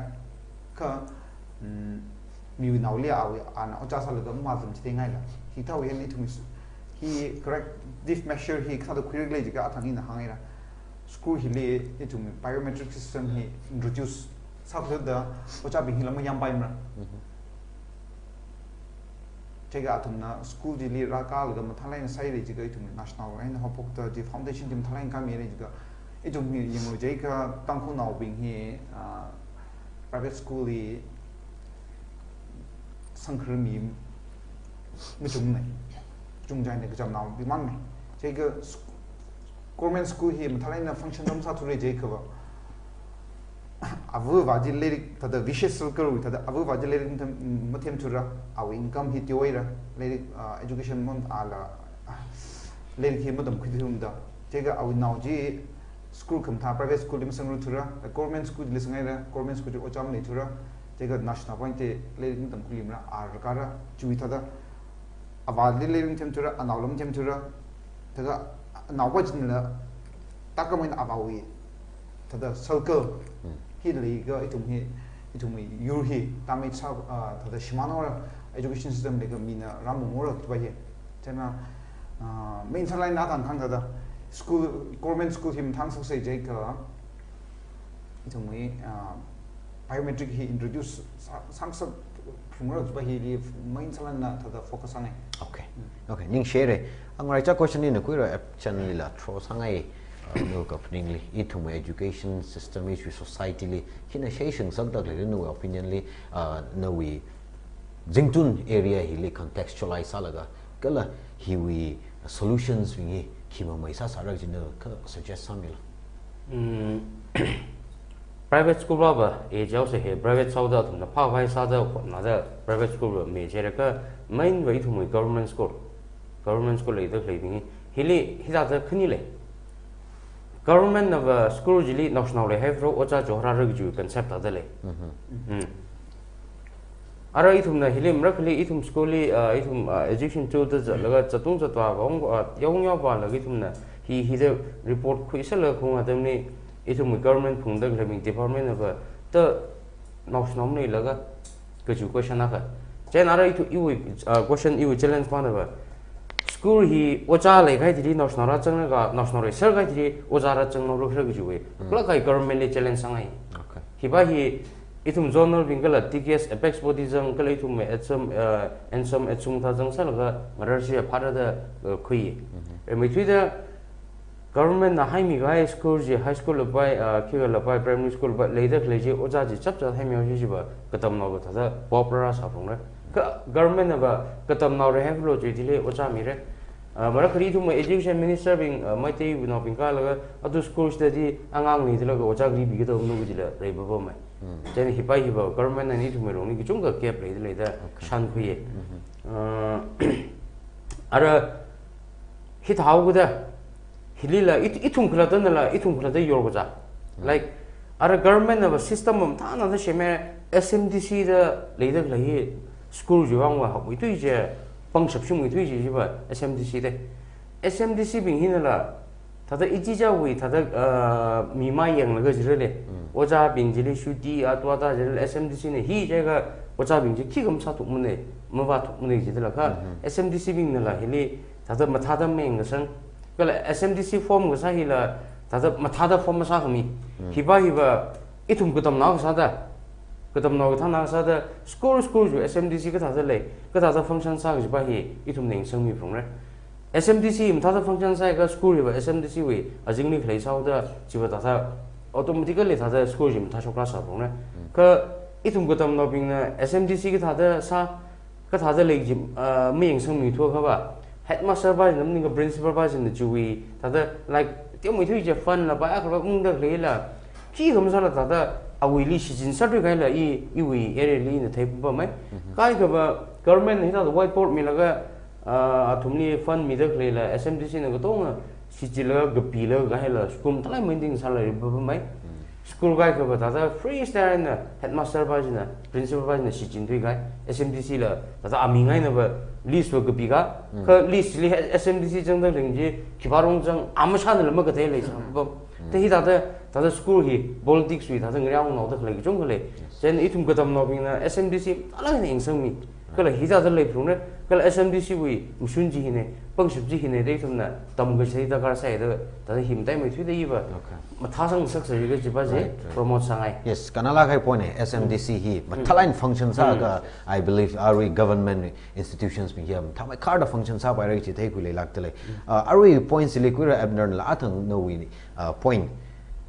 [SPEAKER 2] ka mi now le awi an oja sa le ga ma zum thi ngai la hi thaw yen ni thum he corrective measure he khada query le jiga athang in hangai ra school hi le itum biometric system he introduce sabda da oja bi hilam yam bai mra chega atum na school di li ra ka le ga mathalai na sai le jiga itum national and hopok the the foundation dim thalai ka me le jiga itum mi yeng je ka Tangkhul Nao bing he private school li sangkhru mi mi chung nei chung jai ne ka jam naw bi man nei je ga government school hi mathalai na function dam sa thuri je khaba avu vaji lyric tada vicious circle with tada avu vaji lyric mathem thura our income hi tioira lyric education mon ala lyric hi madam khidum da jega aw now ji school kam tha private school lim sang thura government school li sangai ra government school o cham nei thura jega national point lyric madam kulim ra ar kara chui tada awali lyric them thura anawlam them thura tada nawba jinla takamoin abawi tada circle hi liga itum yurhi tamit sa tada shimano education system lega mina ramungora twaye chana main salai na tan khang tada school government school him thang so sei jai ka itum biometric he introduce samsung phumra twaye li main salai na tada focus on
[SPEAKER 1] okay ning share angai cha question ni na kuira Epchan lila thro sangai no company ithume education system issue society li hina sheshing sagdak le no opinion li no we Zingtun area hi li contextualize salaga kala hi we solutions wi khima mai sa sarak jin ka suggest samila
[SPEAKER 3] private school ba e jau se he private sauda thum na pha phai sa da na da private school me je ka main wei thume government school le da le bi hili hida da khni le government of school jili national le have ro ocha johra rag ju concept adale ara ithum na hilim rakli ithum school li ithum education to the laga chatung chatwa bong yong yaw ba lagi thum na hi the report khuisal khung adam ni ithum government phung da graming department of the national ni laga kaju question aka chen ara ithu question you challenge pa na school hi ocha le khai thi national ra chang ga national re sir ga thi ocha ra chang no ro khra gi we kla kai government le challenge sangai okay hi ba hi itum zonal bingala TKS apex body jang kala itum ensam echung tha jang sal ga marar sia phara da khui me thui da government na hai mi ga school ji high school bai ki la bai primary school ba le da le ji ocha ji chap cha hai mi ji ba katamnao ga tha popra sa phung ra government ba katamnao re have lo ji dile ocha mi re mara khari thum education minister bing mai te no bing ka la adu school study angang ni dile ga ocha gri bi ga no gi la re ba mai chen hi pai hi ba government ni thum ro ni gi chung ga cap le dile da shan khu ye ara hi thau gu da hilila itum khla da na la itum khla da yor ga ja like ara government of system am tha na da sheme SMDC da le da la hi school ji wang wa wi tu je pang sap shum wi tu ji ba SMDC bing hin la ta da iji ja wi ta da mi ma yang la ga ji le oja bing ji li shu di a to da je SMDC ne hi je ga oja bing ji ki gam sa tu mun ne ma ba tu mun ne ji la ka SMDC bing na la hi li ta da ma tha da meng sang ka la SMDC form ga sa hi la ta da ma tha da form sa ga mi hi ba itum ko tam na ga sa da Katamnao thang na sa da school ju SMDC ka tha le ka tha function sa ga ba hi itum ning sang mi phung re SMDC im tha function sa ga school ba SMDC we ajing ni khlai sau da chi ba tha automatically tha school jim tha chokra sa phung re ka itum katamnao bing na SMDC ka tha da le jim mi ing sang mi thu kha ba headmaster ba nam ning ka principal ba jin ju wi tha like tiam mi thu je fun la ba ka ba da le la ki gam sa la tha awi li shi jin sa ri ga la i wi ere li na thai ba mai kai ga ba government hi da whiteboard mi la ga athumni fund mi da le la SMDC na ga to nga si ji la ga pi la ga la school thlai minding sa la ri ba mai school ga ga ba da free style na headmaster ba jina principal ba jina si jin dui ga SMDC la da ami ngai na ba list wa ga pi ga ka list li SMDC jang da ling ji ki barong jang am sa na ma ga thai le sa ba te hi da school hi politics wi da ngrang no da le jong le chen itum ka tam no bing na SMDC ala ni ing sang mi ka la hi da le phung ne ka la SMDC wi musun ji hi ne pang sub ji hi ne de tum na tam ga sei da ka sai da him dai mai thui da yi ba ma tha sang sak sai ga ji ba je promote sangai
[SPEAKER 1] yes kanala kai point SMDC hi ma thalain function sa ga I believe ari government institutions mi hiam tha mai card function sa ba rai chi thai ku le lak tele ari points le ku ra Abner la athang no wi point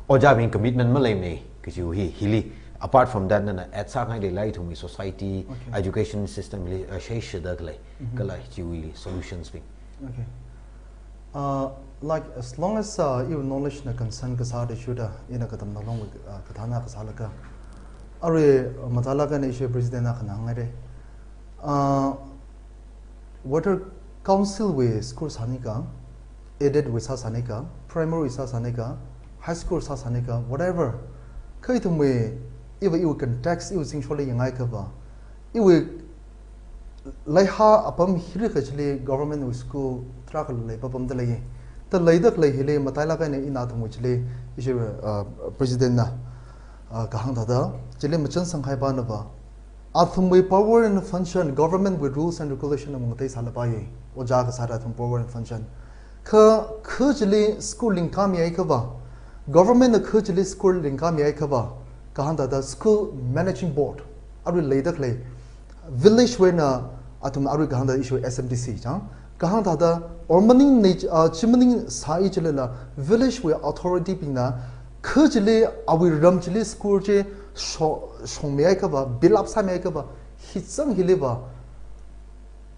[SPEAKER 1] oja bing commitment ma lem ne ki ju hi hili apart from that na at sa ngai de lai to mi society education system li shei shida klai kala ji wi solutions bing
[SPEAKER 4] okay like as long as you knowledge na concern ka sa de shuda ina ka tam na long ka thana ka sala ka are matala ka ne issue president na khana ngare water council we school sanika aided we sa sanika primary sa sanika high school sa sanika whatever kai tum we if you can tax you Zingsho le yangai ka ba you lai ha apam hiri ka chile government school trak le papam de le ta leidak le hile matala ka ne ina thum chile issue president na ka hang da chile machan sanghai ba na ba athum we power and function government with rules and regulation among tai sala ba ye oja ka sara thum power and function ka chile school link kam ye ka ba government ka chile school link kam ye ka ba ka hang da school managing board aru leidak le village when atum aru ka hang da issue SMDC jang kahang da ormaning chimning sai chile la village we authority pina khajle awi ram chile school che shong me ka ba bilap sa me ka ba hitsang hileba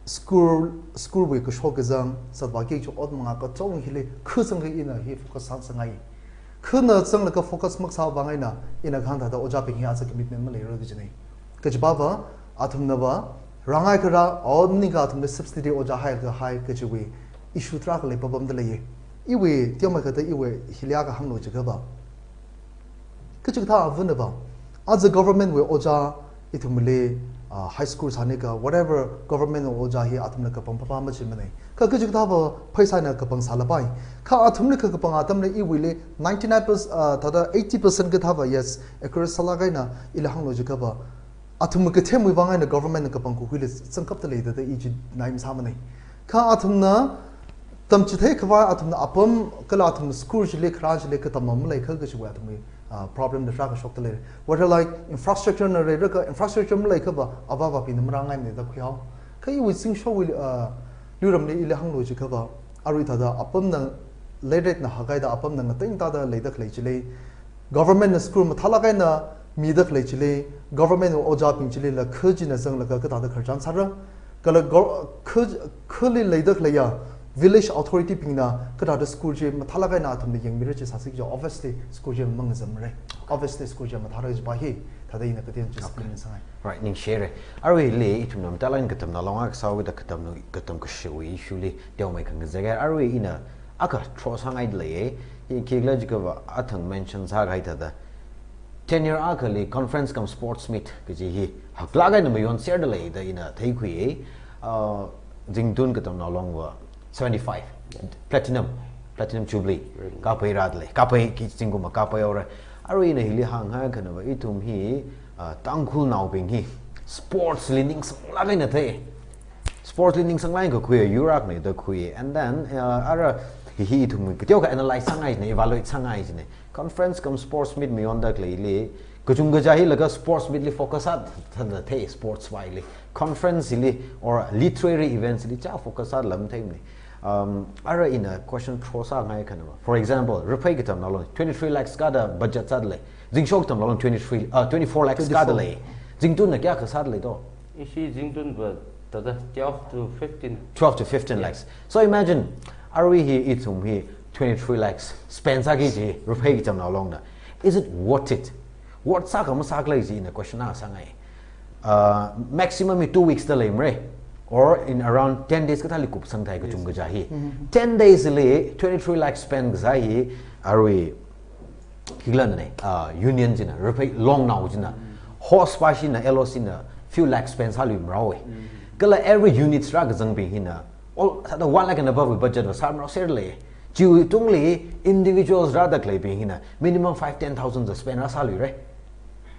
[SPEAKER 4] school we ko shok zang sadwa ke chu od manga ka chong hile khusang ina hi focus sang sangai khuna chang la ka focus mak sa bangai na ina khang da oja ping ya sa commitment ma le ro de jne ka jaba athum na ba rangai kara omni ka thum subsidy oja hai ka hai ka chiwi issue track le babam de le iwe tiama ka ta iwe hilia ka hanglo chiga ba ka chigtha avun ba as a government we oja itumle high school sanika whatever government oja hi atumna ka pam pam ma chimane ka chigtha ba phaisa na ka pang sala bai ka atumle ka pang atam le iwe le 99% thada 80% ka thaba yes accurate sala ga na ila hanglo chiga ba atum ka them we bangai na government ka pangku hile sangkap ta leida da iji naim samane ka atum na tam chithe khwa atum na apam kala atum school jile khraj le ka tamam lai khal ka chwa atum problem the track shok ta le what are like infrastructure na re ka infrastructure lai ka ba aba ba pin mrangai ne da khyaw kai we Zingsho will luram le ile hanglo ji ka ba ari ta da apam na ledet na hagai da apam na teng ta da leida khlai chile government school ma thala kai na midak le chile government oja ping chile la khaji na sang la ka ta da kharchan sar kala khali leidak le ya village authority ping na ka da school je mathala ga na thum yeng mir che sasik jo obviously school je mang zam re obviously school je mathara je ba hi ta da ina ka ten just clean sang
[SPEAKER 1] right ning share arwe le itum nam talan katam na longa saw da katam ka shwi shuli dew mai kan zaga arwe ina aka tro sangai le ye kegla ji ka athang mention sa ga ita da 10-year akali conference come sports meet kiji hi hakla ga na mayon share de le da ina thai khui Zingtun katam na longwa 75 platinum jubilee ka pai rad le ka pai ki singuma ka pai ora aru ina hili hang ha kana ba itum hi tangkhul nau ping hi sports leaning la ga na the sports leaning sang lai ko khui yurak ne da khui and then ara hi itum ki tyo ka analyze sangai ne evaluate sangai ne conference come sports meet me on the le kujung ga jahi laga sports meet li focus at the the sports wai le conference li or literary events li cha focus at lam thai ne ara in a question prosa ngai kana for example Raphei kitam nalon 23 lakhs ka da budget sad le Zingsho kitam nalon 24 lakhs ka da le Zingtun na kya ka sad le to
[SPEAKER 3] ishi Zingtun ba tada
[SPEAKER 1] 12 to 15 lakhs so imagine are we here itum here 23 lakhs spend sa gi ji Raphei kitam nalon na is it worth it what sa ka ma sak lai ji in a question na sangai maximum 2 weeks da le mre or in around 10 days ka thali kup sang thai ka chung ga jahi 10 days le 23 lakh spend ga jahi are we higlan ne union jina Raphei long now jina horse pashi na LOC na few lakh spend halu mrawe kala every unit stra ga jang bi hina all the 1 lakh and above budget was sam ser le ji tung le individuals ra da klai bi hina minimum 5-10,000 to spend rasalu re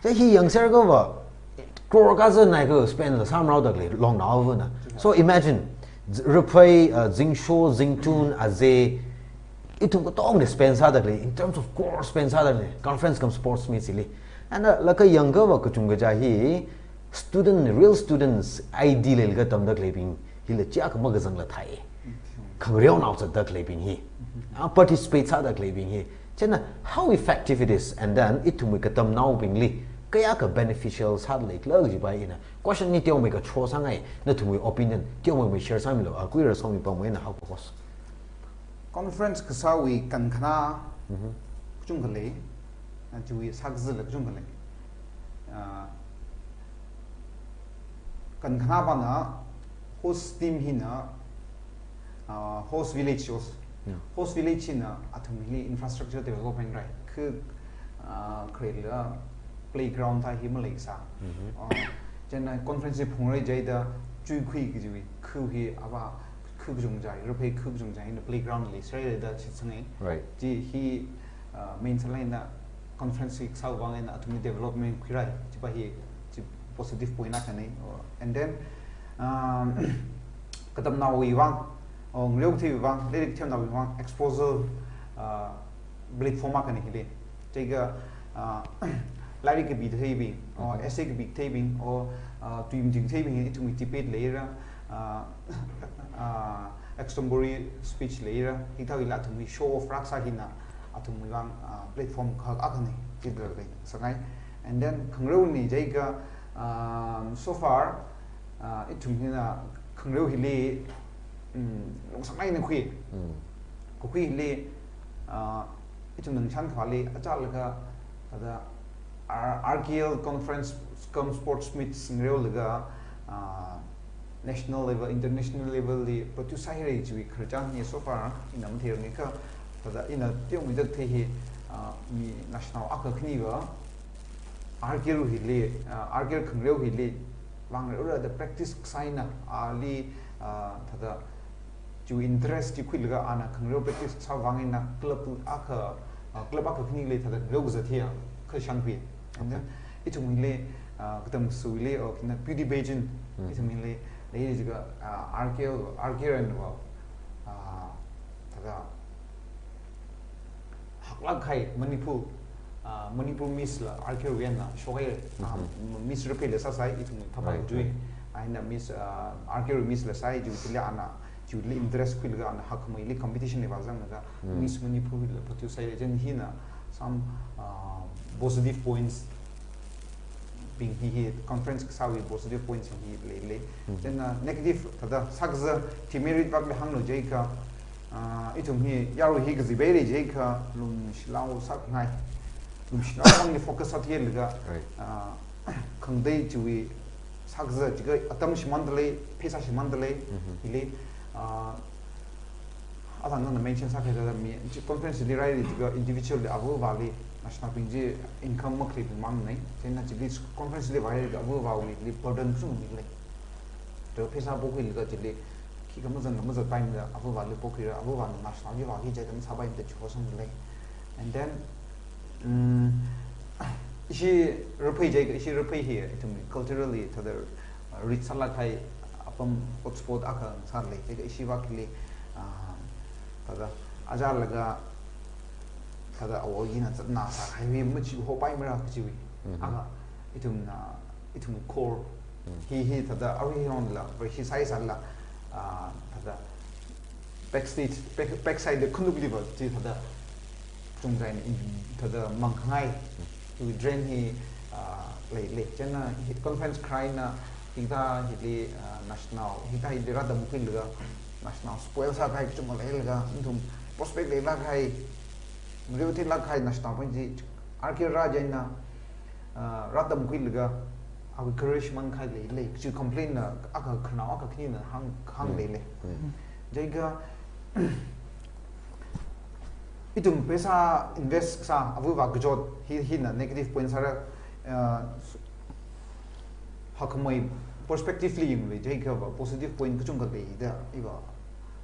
[SPEAKER 1] so he young ser go ba crore ka nai ko spend the sam ra da le long now na so imagine Raphei Zingsho Zingtun aze itum ko tong spend sa da le in terms of core spend sa da le conference come sports meet sili and like a younger wa ko chung ga jahi real students ideal ga tam da le bing hi le cha ka ma ga jang la thai khangrew naw cha da le bing hi participate sa da le bing hi chena how effective it is and then itum ka tam naw bing li kaya ka beneficial sad like lag ji bai ina question ni teo me ka cho sangai na thumi opinion teo me share sam lo akui ra somi pa mo na how course
[SPEAKER 2] conference kasawi kan khana chung kale chui sakzil chung kale kan khana bana host team hina host village na athumili infrastructure development right khu create la playground tha himalay sa chen conference phungrei jaida chui khui gi khu hi aba khu jung jai Raphei khu jung jai in the playground le srai da chitsangai
[SPEAKER 1] right
[SPEAKER 2] ji hi main salai na conference sau wang na athumili development khirai chipa hi positive point na kanai and then Katamnao wi wang ngreuk thi wang lyric them na wi wang exposure platform ma kanai hile chega lyric ke bi thei bi or essay ke bi thei bi or tuim jing thei bi itu mi tipet leira extempore speech leira hithawi la thumi show of raksa hina athumi wang platform khak akhani tidra gai sangai and then khangreu ni jaiga so far itum hina khangreu hili long sangai na khui ko khui hili itum nang chan khali achalaga ada RKL conference cum sports meets ngreu laga national level international level the produce hai ji kharjan ni so far in am theory ka tada in a tiong mi dak the mi national akakhni wa RKL hili RKL khangreu hili wang the practice sign ali tada ju interest ji khilga ana khangreu practice sa wangina club akakhni le tada greu za thia khashang pi and then it will katam suile or kina beauty beijing it will lay juga RKL and tada haklak khai Manipur miss la RKL wiana shogai miss Raphei la sai it will thapa doing and miss RKL miss la sai ju tila ana ju li interest khilga ana hakmai li competition le bazang ga miss Manipur la patu sai jen hina some positive points being he conference kasawi positive points he le then negative tada sakza timerit bak le hanglo jaika itum hi yaru hi gzi beri jaika lum shlau sak ngai lum shlau only focus at here ga khangdei chui sakza jiga atam shimandle pesa shimandle ile adang na mention sakhe da mi conference li rai jiga individual avu vali national pinji income makri mang nai chena chili conference le vai ga bu wa wi li burden chu mi le to pesa bo khil ga chili ki kam zan ma za time da abu wa le bo khira abu wa national ji wa hi ja dam sabai de chu som le and then ishi Raphei jai ishi Raphei here to me culturally to the rich salak hai apam hotspot aka sar le je ishi wa khili tada ajar laga tada awogina na sa highway much ho pai mara chiwi aga itum core he tada awi on la he sai sala tada backstage backside the conductible ti tada tungzai ni tada mangkhai to drain he le chena he conference cry na hita hili national hita hidira da mukilga national spoil sa khai chung le ga intum prospect le la khai Mreuti lakhai national panji RKL Rajaina Radam Quilga our courage man khai le chu complain aka khna aka khina hang le jaiga itum pesa invest sa avu wa gjot hi na negative points are hakamai perspectively le jaiga positive point kuchung ka le da iba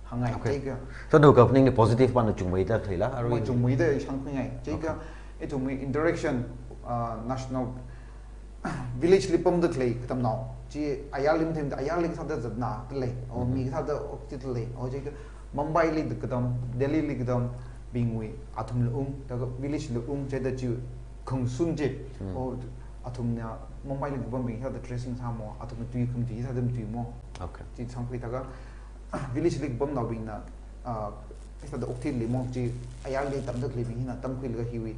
[SPEAKER 2] hangai jaiga
[SPEAKER 1] so do gov ning positive ban chung mai ta thila
[SPEAKER 2] ari chung mai da sang khungai jaiga itu mi interaction national village lipam da klei Katamnao ji ayalim them ayalim sa da na klei o mi sa da okti klei o jaiga Mumbai li kadam Delhi li kadam bingwi athum da village lu jada ju khungsun je o athum na Mumbai li kadam bing sa da tracing sa mo athum tu khum ji sa dam tu mo
[SPEAKER 1] okay
[SPEAKER 2] ji sangpui ta ga village lik bom na bing na esa da okti li mo ji ayal li tam da li bing na tam khil ga hiwi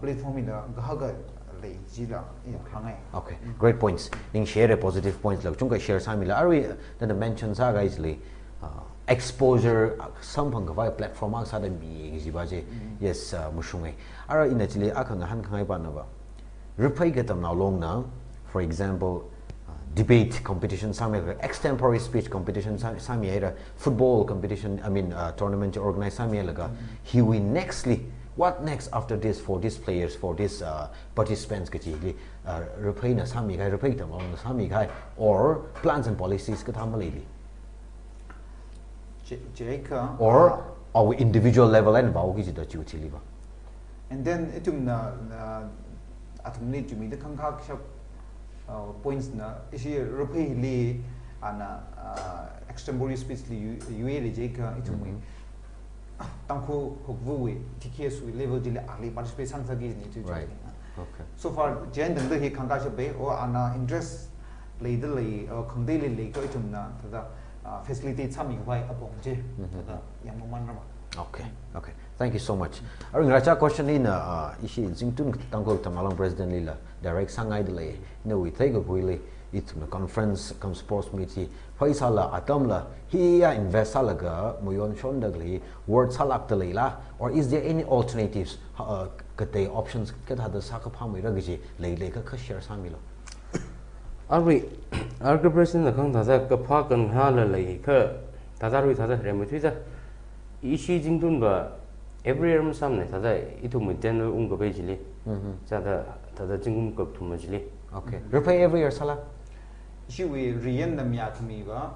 [SPEAKER 2] platform ina ga ga le ji la hangai
[SPEAKER 1] okay great points ning share a positive points like chung ka share sa mila are we then the mentions are guys le exposure some phang ka platform ang sa da mi ji ba je yes mushungai ara in actually akang han khangai ba na ba Raphei Katamnao long na for example debate competition samye extempore speech competition samye football competition I mean tournament organize samye laga he will nextly what next after this for these players for these participants kachi Raphei na samye kai Raphei Katamnao na samye kai or plans and policies ka thamali or our individual level and ba gi da chu chili ba
[SPEAKER 2] and then itum na atumni tumi the khangkhak shap points na ishi Raphei li ana extempore speech li UA le jeka itumi tangkhul hokvu TKS we level jile ali participation sa gi ni tu
[SPEAKER 1] right okay
[SPEAKER 2] so far jen dang the he khangkhak shap be or ana interest le de le khangde le ko itum na da facilitate sami vai apong je da yang man ra
[SPEAKER 1] okay okay thank you so much aru racha question in ishi Zingtun Tangkhul Express president lila direct sangai de le no we take a really it's a conference come sports meeting paisa la atam la hi ya invest la ga muyon shon dagli word salak de la or is there any alternatives kate options ka da sa ka pham ra gi le ka share sami lo
[SPEAKER 3] Arwi, arke president kang tata kapha kan hala lai ka tata rui tata remeti ta ishi Zingtun ba every year samne tata itu miten ung ka bejili tata Zingtun ka thumajili
[SPEAKER 1] okay Raphei every year sala
[SPEAKER 2] ishi we rian na mya khmi ba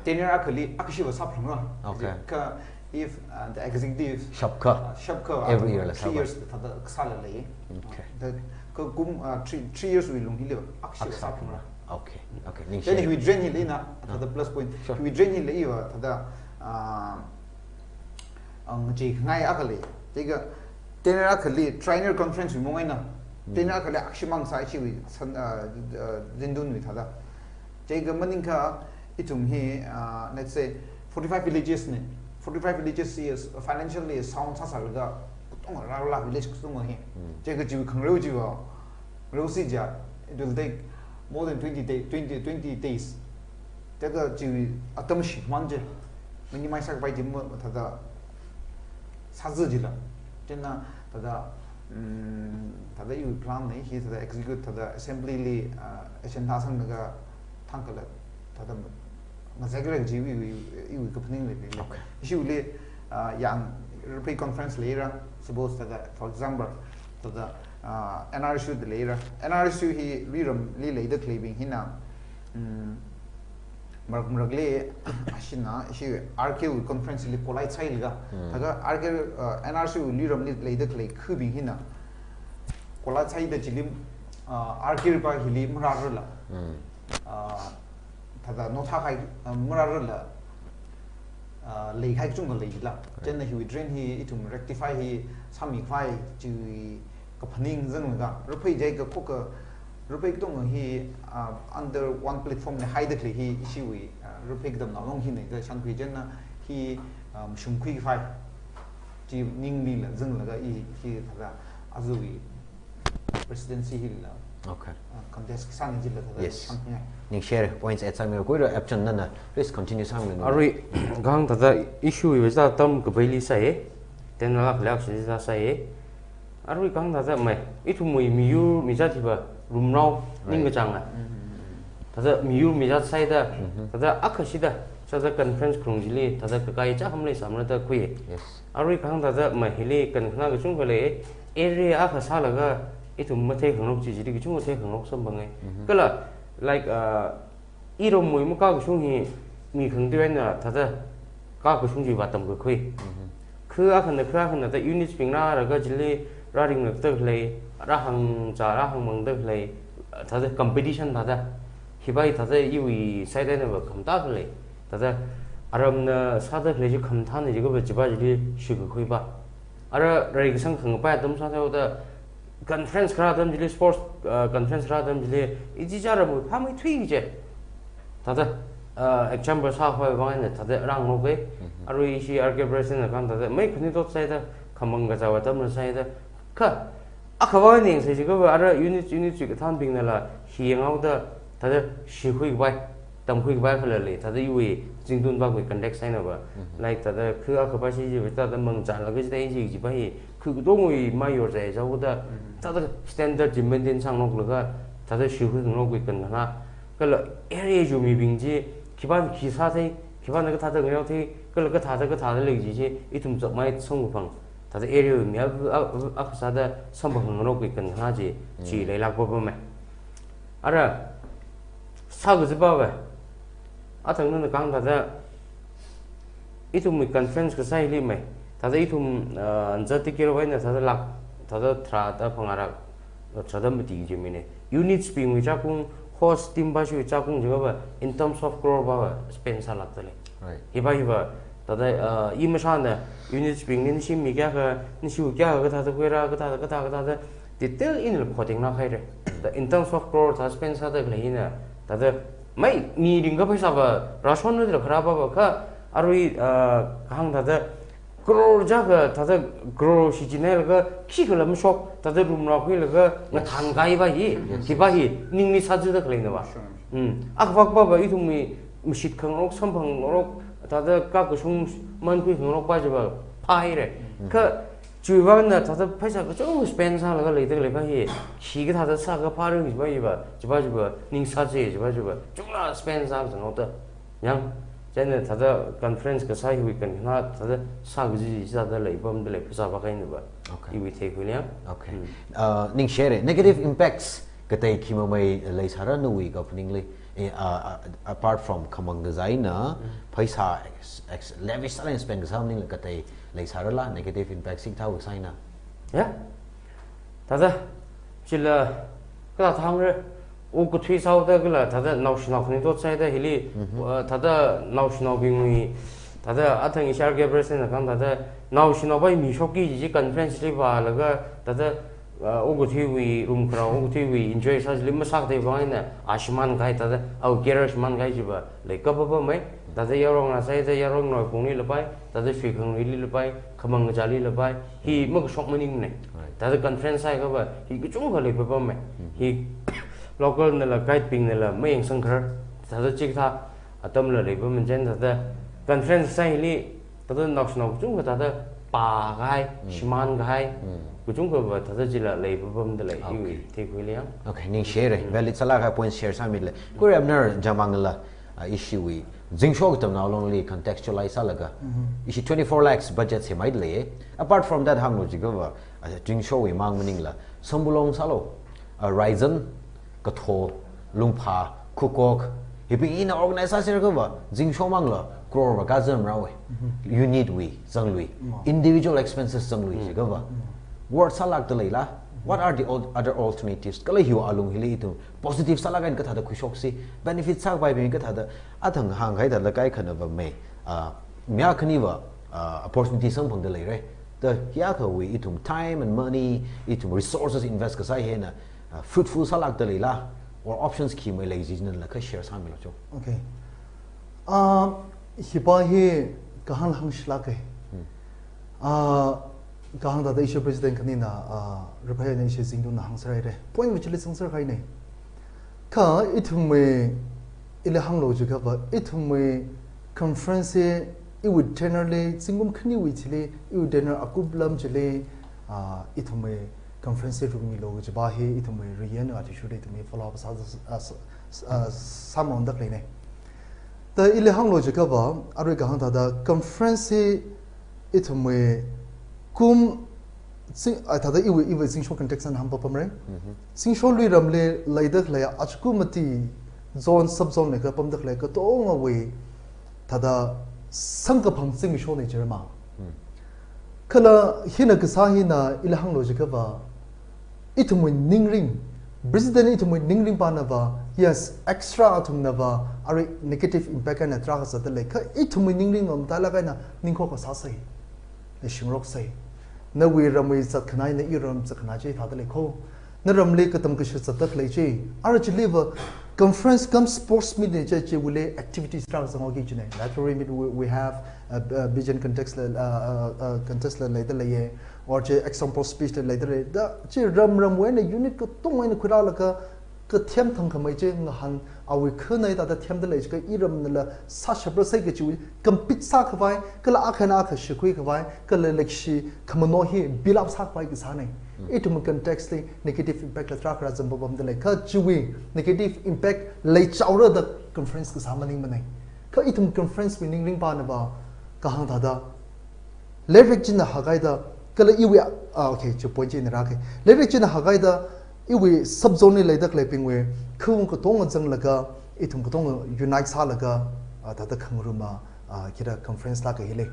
[SPEAKER 2] tenure akali akshi ba saphanga
[SPEAKER 1] okay
[SPEAKER 2] ka if the executive
[SPEAKER 1] shabka every year la
[SPEAKER 2] 3 years tata sala lai
[SPEAKER 1] okay
[SPEAKER 2] the kum 3 years we long hile akshi ba saphanga
[SPEAKER 1] okay okay
[SPEAKER 2] then we drain hile na the plus point we drain hile iwa tada ang ji ngai akali tiga tenure akali trainer conference mo ngai na tenure akali akshi mang sai chi we Zingtun we tada tiga maninka itum hi let's say 45 villages ne 45 villages is financially sound sa salga tong la village kusung hi tiga ji khang ji wa ro si ja it will take more than 20 days tiga ji atam shi manje mini mai sak bai ji mo tada 사즈지라 tenna tada tada you plan ne he tada execute tada assembly li agenda sang ga thangkala tada mazagre jiwi you company le issue le yang Raphei conference later suppose tada for example tada NRSU the later NRSU he liram li le claiming hina Maragle Ashina, she RQ conference li polite side ga. Taga RQ NRC liram li the clay kubing hina. Polite side the chilim RQ pa hili murarla. Tada not high murarla lay high jungle la. Then he would drain he to rectify he some fly to kapaning zanga. Raphei jayga cook Raphei dong he under one platform ne hide the he we Raphei dam na long he ne the shan phi jen he shum khui phai ji ning li la zeng la ga he tha azui presidency hill
[SPEAKER 1] okay
[SPEAKER 2] contest san ji la
[SPEAKER 1] yes ning share points at some go Epchan na please continue sang le
[SPEAKER 3] Arwi gang tata issue we za tam ka baili sai ten la lak si za sai Arwi gang tata mai itu mui miu mi za thiba rumrau Ramngachan tada miu mi za sai da tada akashi da sada conference krungjili tada kai cha hamle samna da kui
[SPEAKER 1] yes
[SPEAKER 3] Arwi gang tata mai hili kan khna ga chung khale area aka sala ga itu mathe khanok chi ji gi chung mathe khanok sam bangai kala like iro mui mu ka ga chung hi mi khang de na tada ka ga chung ji ba tam ga kui khu akan da unit ping na ra ga jili ra ring nak tak le ra hang mang tak le tada competition tada hibai tada yui sai da na ba kham ta le tada aram na sa da le ji kham tha ne ji ga ba ji ba ji shi ga kui ba ara ra gi sang khang pa dam sa da conference kra dam ji sports conference kra dam ji iji ja ra mu pha mai thui je tada example sa hoi wa ne tada rang mo ge aru ishi arke president kan tada mai khni dot sai da khamang ga jawa tam na sai da ka akawa ning sai ji ga ara unit ji ga tham bing na la hi ngau da tada shi hui bai tầm khuya ba phải là thật đấy vì Zingtun ba cái context này nào lại thật là cứ ở cái gì vậy ta mong chán là cái gì chỉ phải cứ tôi ngồi mai ở rẻ sao ta thật là standard chỉ maintain sang nó là thật là siêu hơn nó cái cần là cái là area dù mình bình chứ khi bạn khi sao thì khi bạn cái thật là cái thì cái là cái thật là gì chứ ít thùng chợ mai xong một phần thật là area mình ở sao đó xong một phần nó cái cần là gì chỉ lấy lạc vào mày à rồi sao cái gì bao vậy ở thằng nó càng thật ra ít thùng mình conference cái sai đi mày thật ra ít thùng giờ tí kia vậy nè thật ra lạc thật ra thà ta phong ara thật ra một tí gì mình này unit speed mình chắc cũng host team bao nhiêu chắc cũng chứ vậy in terms of crore bao spend sao lạc tới hiba thật ra im sang nè unit speed nên sim mình cái thật ra quay ra cái thật thì tiêu in là khó tính nào hay rồi in terms of crore thật spend sao tới cái này thật ra mấy ni đừng có phải sao vậy Roshan Lei là khá bao cả rồi hàng thật ra grow chắc thật ra grow xí chín này là cái khi cái làm shop thật ra room nào cái là cái ngắt hàng gai vậy thì vậy nhưng ni sao chưa được lấy nữa à cái bao vậy thì mình xịt khang lốc xăm khang lốc thật ra các cái sung man quy khang lốc bao giờ phai rồi cái chui vào nè thật ra phải sao cái chỗ spend sao là cái lấy được lấy vậy khi cái thật ra sao cái phá được gì vậy chỉ bao giờ nhưng sao gì chỉ bao giờ chúng là spend sao cho nó được nhang cho nên thật ra conference cái sai huy cần nó thật ra sao cái gì thật ra lấy bom lấy phải sao vậy cái nữa vậy we take với nhá
[SPEAKER 1] Ning share negative impacts cái tay khi mà mày lấy sao ra nuôi cái phần English apart from common designer phải sao lavish talent spend cái sao nên là cái tay lấy sao ra negative impact sinh thao cái sai nào
[SPEAKER 3] yeah thật ra chỉ là cái là thằng rồi ô cái thuê sau đó cái là thật ra nào không tốt sai đó hili thật ra nào bình thật ra ở thằng Israel Gabriel là cái thật ra nào bây mình shop cái gì conference đi vào là cái thật ra ô cái thuê vì room crowd ô cái thuê vì enjoy sao chỉ mà sao thì vậy nè Ashman cái thật ra ở kia Ashman cái gì vậy lấy cái bao mấy thật ra yarong là sai ra yarong nói cũng đi là bay thật ra phi không đi là bay không ngang chali là bay thì mới shop mình này thật ra conference sai các bạn thì cái chúng phải lấy bao mấy thì local này là guide ping này là mấy anh sang khơi, thật ra chỉ tha, tâm là lấy mình trên thật ra conference sai li, thật ra nóc chúng người thật ra pa gai, shman gai, của chúng người thật ra chỉ là lấy mình để lấy yêu thì quý liang.
[SPEAKER 1] Okay, Ning share rồi, vậy là salah cái point share sang mình là, cái Abner Jamang là issue Zingsho cái tầm nào long li contextualize sao là cái, issue 24 lakhs budget sẽ mấy lấy, apart from that hàng nội chỉ có vào Zingsho cái mang mình là, sambulong sao lo, Ryzen cái thô lung pha kukok thì bị in organization cái vậy Zingsho mang là crore và cái gì mà vậy unit we zang lui individual expenses zang lui gì cái vậy word salak tới là what are the other alternatives cái là hiểu alung hili itu positive salak cái thà được khuyết si benefit sắc bài mình cái thà được thằng hàng cái thà là cái khẩn là mày mía khni vậy opportunity sang phong tới rồi the here cái we itu time and money itu resources invest cái sai na fruitful salak tới là or options khi mới lấy gì nên là cái share sang mình cho
[SPEAKER 4] okay hipa hi kahang hang shla ke kahang da issue president khani na Raphei ne issue Zingtun na hang sarai re point which le song sar khai ne ka ithum me ile hang lo ju ka ba ithum me conference it would generally singum khani wi chile it would dinner akublam chile ithum me conference room mi lo ju ba he ithum me rian a ti shure ithum me follow up sa some on the plane the ile hang lo ju ka ba aroi ka hang da conference ithum me kum sing thada iwe Zingsho context an ham pa pamre Zingsho lui ramle laidak la achku mati zone sub zone ne ka pam dak la ka to nga we thada sang ka phang Zingsho ne jerma kala hina ka sa hina ilhang logic ba ithum ningring president ithum ningring pa na ba yes extra athum na ba ari negative impact na tra ka sa le ka ithum ningring om ta la ka na ningkho ka sa sai le shimrok sai na we ramai sat khnai na iram sat khna che thada le kho na ramle ka tam ka shi sat tak le che ar che live conference come sports meet ne che wile activities tra sa ngogi chine laterally meet we have a vision context la later le ye or che example speech le later da che ram we na unit ko tong ne khura la ka ka thiam thang khamai che han awi khunai ta thiam de le ka iram nala sa shabra sai ka chu compete sa khwai kala akhana kha shikui khwai kala lekshi khamno hi bilap sa khwai ki sa nei itum context le negative impact la tra khra zamba bam de le ka chui negative impact le chawra da conference ka samaning manai ka itum conference meaning ring pa na ba ka hang da leverage na hagai da kala iwi okay chu point in ra ke leverage na hagai da iwi sub zone le dak le pingwe khung ko tong jang laga itum ko tong unite sa laga da da khangruma kira conference la ka hele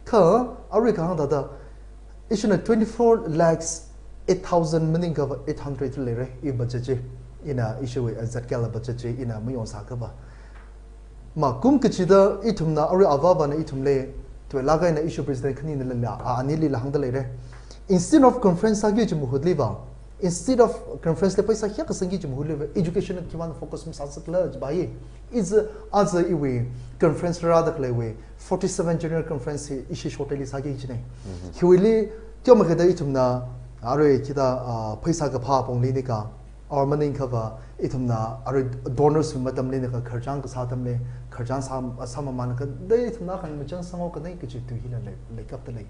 [SPEAKER 4] kha ari ka hang da isuna 24 lakhs 8,000 meaning of 800 lere I budget ina issue zatkala budget ina mayon sa ka ba ma kum kichida itumna ari avaba na itumle to lagai na issue president khani na la anili la hangda lere instead of conference agi chmu hudli ba instead of conference le paisa khya kasangi chmu hudli education ki wan focus mi sa sakla ba is as a iwe conference rather klewe 47 general conference issue shortly sagi chine hiwili kyo ma gada itumna are kita paisa ka pha pong ni ka or maning ka ba itumna are donors matam le ka kharjang ka satam le kharjang sam man ka dei itumna kan machang sango ka nei ka chi tu hi le kap ta le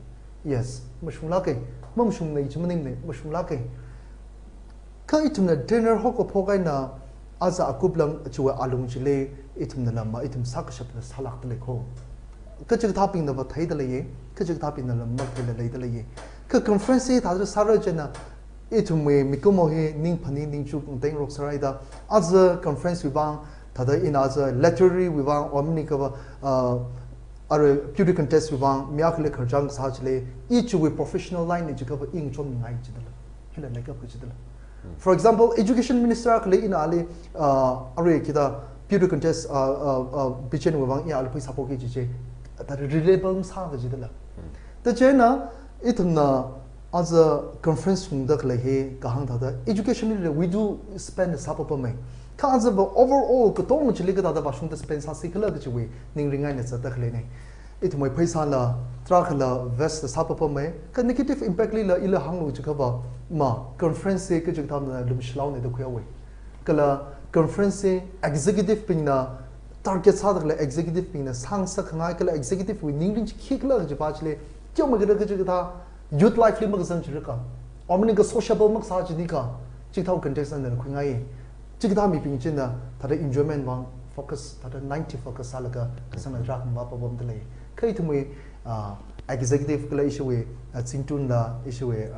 [SPEAKER 4] yes mashula ke mamshum nei chmaning ne mashula ke ka itumna dinner hok ko phogai na aza akublang chuwa alung chile itumna lama itum sak shap salak ta le kho ka chig thaping na ba thai da le ye ka chig thaping na lam mak le da le ye ka conference ta da sarajana itumwe mikumohi ning phani ning chu teng rok sarai da as a conference wibang tada in as a literary wibang omni ka are beauty contest wibang miakhle kharjang sa chile each with professional line ni ka ing chom ngai chidala hila like up chidala for example education minister kle in ali are kida beauty contest bichen wibang ya alpai support ki je ta reliable sa ga chidala ta chena itumna as a conference from the Lehe, Kahang Tata, education we do spend a supper me. Cause of overall, Katon Chiliga Bashun spends a sickle that you way, Ning Ringan at the Lene. It may pay Sala, Trakala, Vest the supper me, can negative impact Lila Illa Hangu to cover Ma, conference Kajutam Lumshlawn the Quay. Kala, conference executive pina, target Sadler executive pina, Sang Sakanakala executive with Ning Kikla Japachle, Jomagata. Youth life limag san chirika omni ga sociable mak sa chinika chithau contest an khungai chigda mi ping chin thada enjoyment wang focus thada 90 focus salaga kasana rak ma pa bom dele kai thumwe executive kala issue we Zingtun la issue we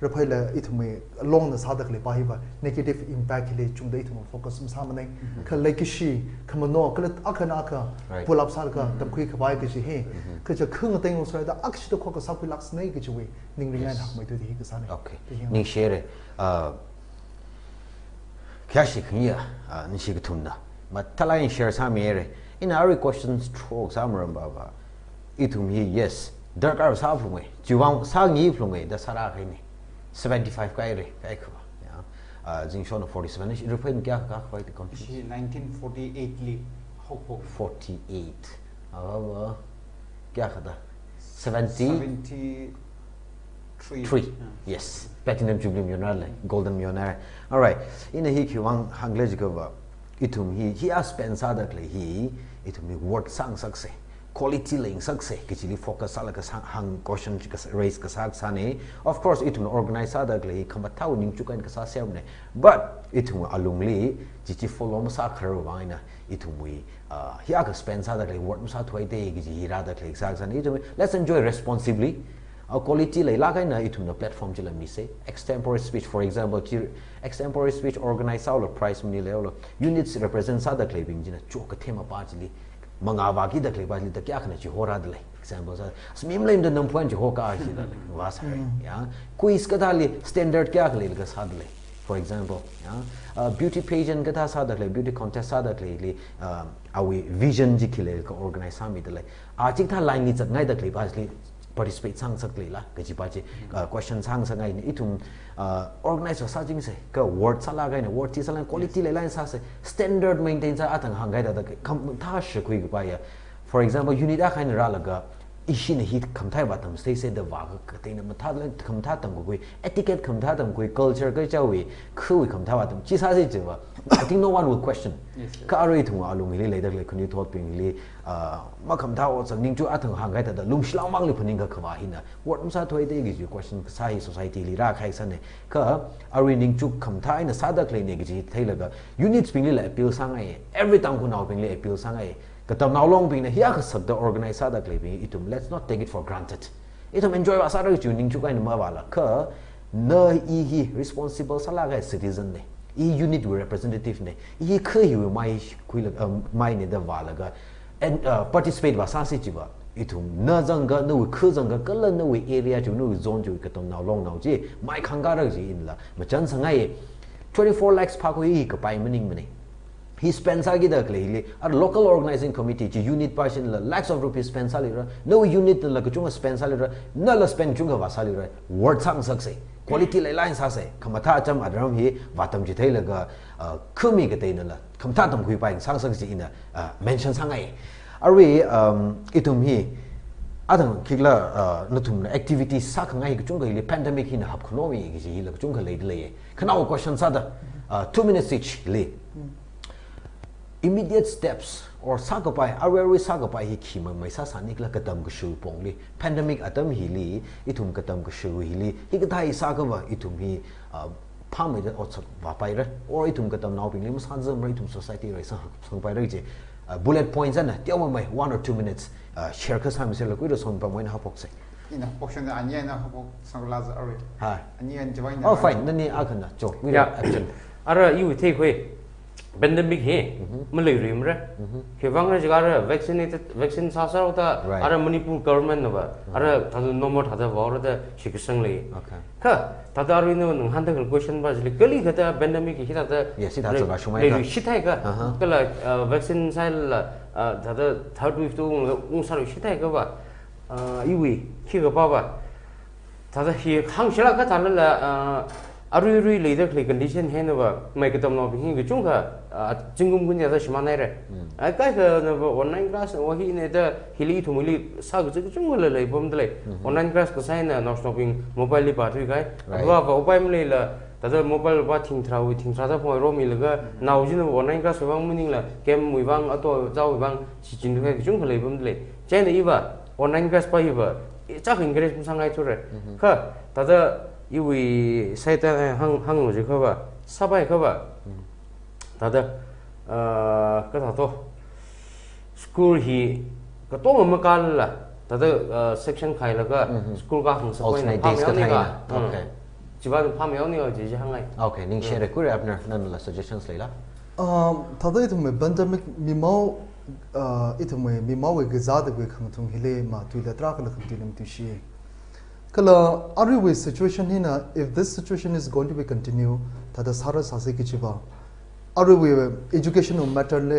[SPEAKER 4] Raphei la ithumwe long na sadak le pa hi ba negative impact le chungda ithum focus sa manai khala kishi khamno kala akhana ka pull up salka tam khui khbai ki he ka cha khung teng so da akshi to khok sa laks nei ki chwe ning ringan hak mai to hi ka sa ne
[SPEAKER 1] okay ni share kyashi khnya ni shi gthunda ma talain share sa mere in our questions strokes amram baba ithum hi yes darkar sa phumwe jiwang sa ngi phumwe da sara khai ni 75 kai re kai khwa ya Zingsho no 47 is Raphei kya ka khwai the conference
[SPEAKER 2] 1948 li hokpo
[SPEAKER 1] 48 kya khada 73 yes platinum jubilee millionaire golden millionaire all right in hi khiwang hangle jikaba itum hi a spend sadakle hi itum work sang sakse quality ling success kichili focus ala ka hang question ka raise ka sak sane of course it will organize other gli khambathau ning chukan ka sa semne but it will alungli jichi follow sa kharo waina it will here ka spend other gli work sa thoi de gi ji ra da click sak sane let's enjoy responsibly quality lai la kai na it will platform jila mi say extempore speech for example extempore speech organize all price mini level units represent other claiming jina chok thema pa jili mangava ki dakle ba li ta kya khna chi hora dle example sa smim lim the num point chi hoka chi da was ya quiz ka dali standard kya khle ka sa dle for example ya beauty pageant ka tha sa dle beauty contest sa dle li awi vision ji khile ka organize sa mi dle a chik tha line ni chat ngai dakle ba li participate sang sakle la ka chi pa chi question sang sa ngai ni itum organize sa jing se ka word sala gai ne word ti sala quality le line sa se standard maintain sa atang hangai da kam tha shi kui ba ya for example you need a kind ra la ga ishi ne hit khamthai batam stay say the wa ka te na matha khamtha tam ko etiquette khamtha tam ko culture ka chawi khu khamtha batam chi sa se jiwa I think no one will question ka aroi thung alung li later le khuni thot ping li ma khamtha o chang ning chu athang hang gai ta da lung shlang mang li phaning ka khwa hina what sa thoi de gi question sa hi society li ra khai san ne ka aroi ning chu khamtha ina sa da klei ne gi thai la ga units ping li la appeal sang ai every time ku naw ping li appeal sang ai Katamnao long ping na hiya ka sak da organize sa da klei ping itum let's not take it for granted itum enjoy wa sa da chu ning chu kai na ma wala ka na hi responsible sala ga citizen ne I unit with representative ne I khoi wi mai kui la mai ne da wala ga and participate wa sa si chi ba itum na jang ga no khu jang ga ka la no area chu no zone chu Katamnao long nau ji mai khang ga ra ji in la ma chan sangai 24 lakhs pa ko I ka pai maning mane he spends agida clearly a local organizing committee ji unit person lakhs of rupees spend salary no unit la ka chunga spend salary na la spend chunga wa salary word sang sak se quality lai line sa se khamatha cham adram hi watam ji thai la ga khumi ga te na la khamtha tam khui pai sang sak ji ina mention sangai arwe itum hi adang khigla natum activity sak ngai ka chunga hi pandemic hi na hap khonomi gi ji la chunga lei le khanaw question sa da 2 minutes each le immediate steps or sagapai arwari sagapai hi khima maisa sanik la katam gshu pongli pandemic atam hili itum katam gshu hili higdai sagaba itum hi phame da otsak wa pai ra or itum katam naw pingli masan jam itum society ra sa sang pai ra je bullet points ana tiaw mai 1 or 2 minutes share ka sam se la ku ro som pa moi na hapok se
[SPEAKER 2] ina portion da anya na hapok sang la za ari
[SPEAKER 1] ha
[SPEAKER 2] anya jawai
[SPEAKER 1] oh fine nani akhana cho we action
[SPEAKER 3] ara you take away pandemic he malay rim ra ke wang ra jaga vaccine sa sa ta ara manipur government no ba ara ta no more ta ba ra da shikisang le ka ta da ri no han da question ba jli kali ga ta pandemic hi ta da
[SPEAKER 1] yes ta ba shumai ka
[SPEAKER 3] shithai ka kala vaccine sa la ta da third wave to ung sa ri shithai ka ba iwi ki ga ba ta da hi hang shila ka ta la arui leader kle condition he no ba mai Katamnao ping hi chung ka jingum gun ya da shima nai re ai kai ka no online class wa hi ne da hili thumili sa gu chung le le bom dle online class ka sai na no stopping mobile li pa thui kai ba ba upai mle la ta da mobile ba thing thra da phoi ro mi le ga naw jin online class wang muning la kem mui wang ato zau wang chi chin kai chung le bom dle chen i ba online class pa hi ba cha hin gre sang ai chu re ka ta da iwi saita hang mo je khaba sabai khaba tada ka ta to school hi ka to ma kal la tada section khai la ka school ka hang sa koi na pa me ka okay jiban pa me ni je je hang ai
[SPEAKER 1] okay ning share ku Abner nan la suggestions leila
[SPEAKER 4] tada itu me pandemic mimau itu me mimau ge za de ge khang thung hile ma tu la tra ka la khang ti lam tu shi Kala every situation hina if this situation is going to be continue tada sara sase kichiba every educational matter le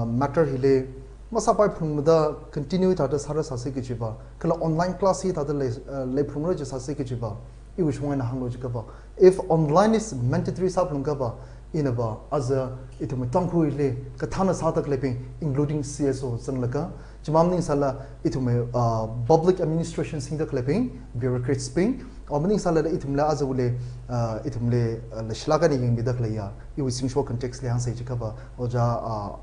[SPEAKER 4] matter hile masapai phumda continue tada sara sase kichiba kala online class hi tada le phumro je sase kichiba I wish one hanglo jikaba if online is mandatory sa phumga inaba as it me tangkhul le kathana sa tak leping including CSO sanglaka Jamamning sala itume public administration sing the clipping bureaucrats ping omning sala itumla azule itumle shlaga ni ying bidak leya I Zingsho context le hanse chikaba oja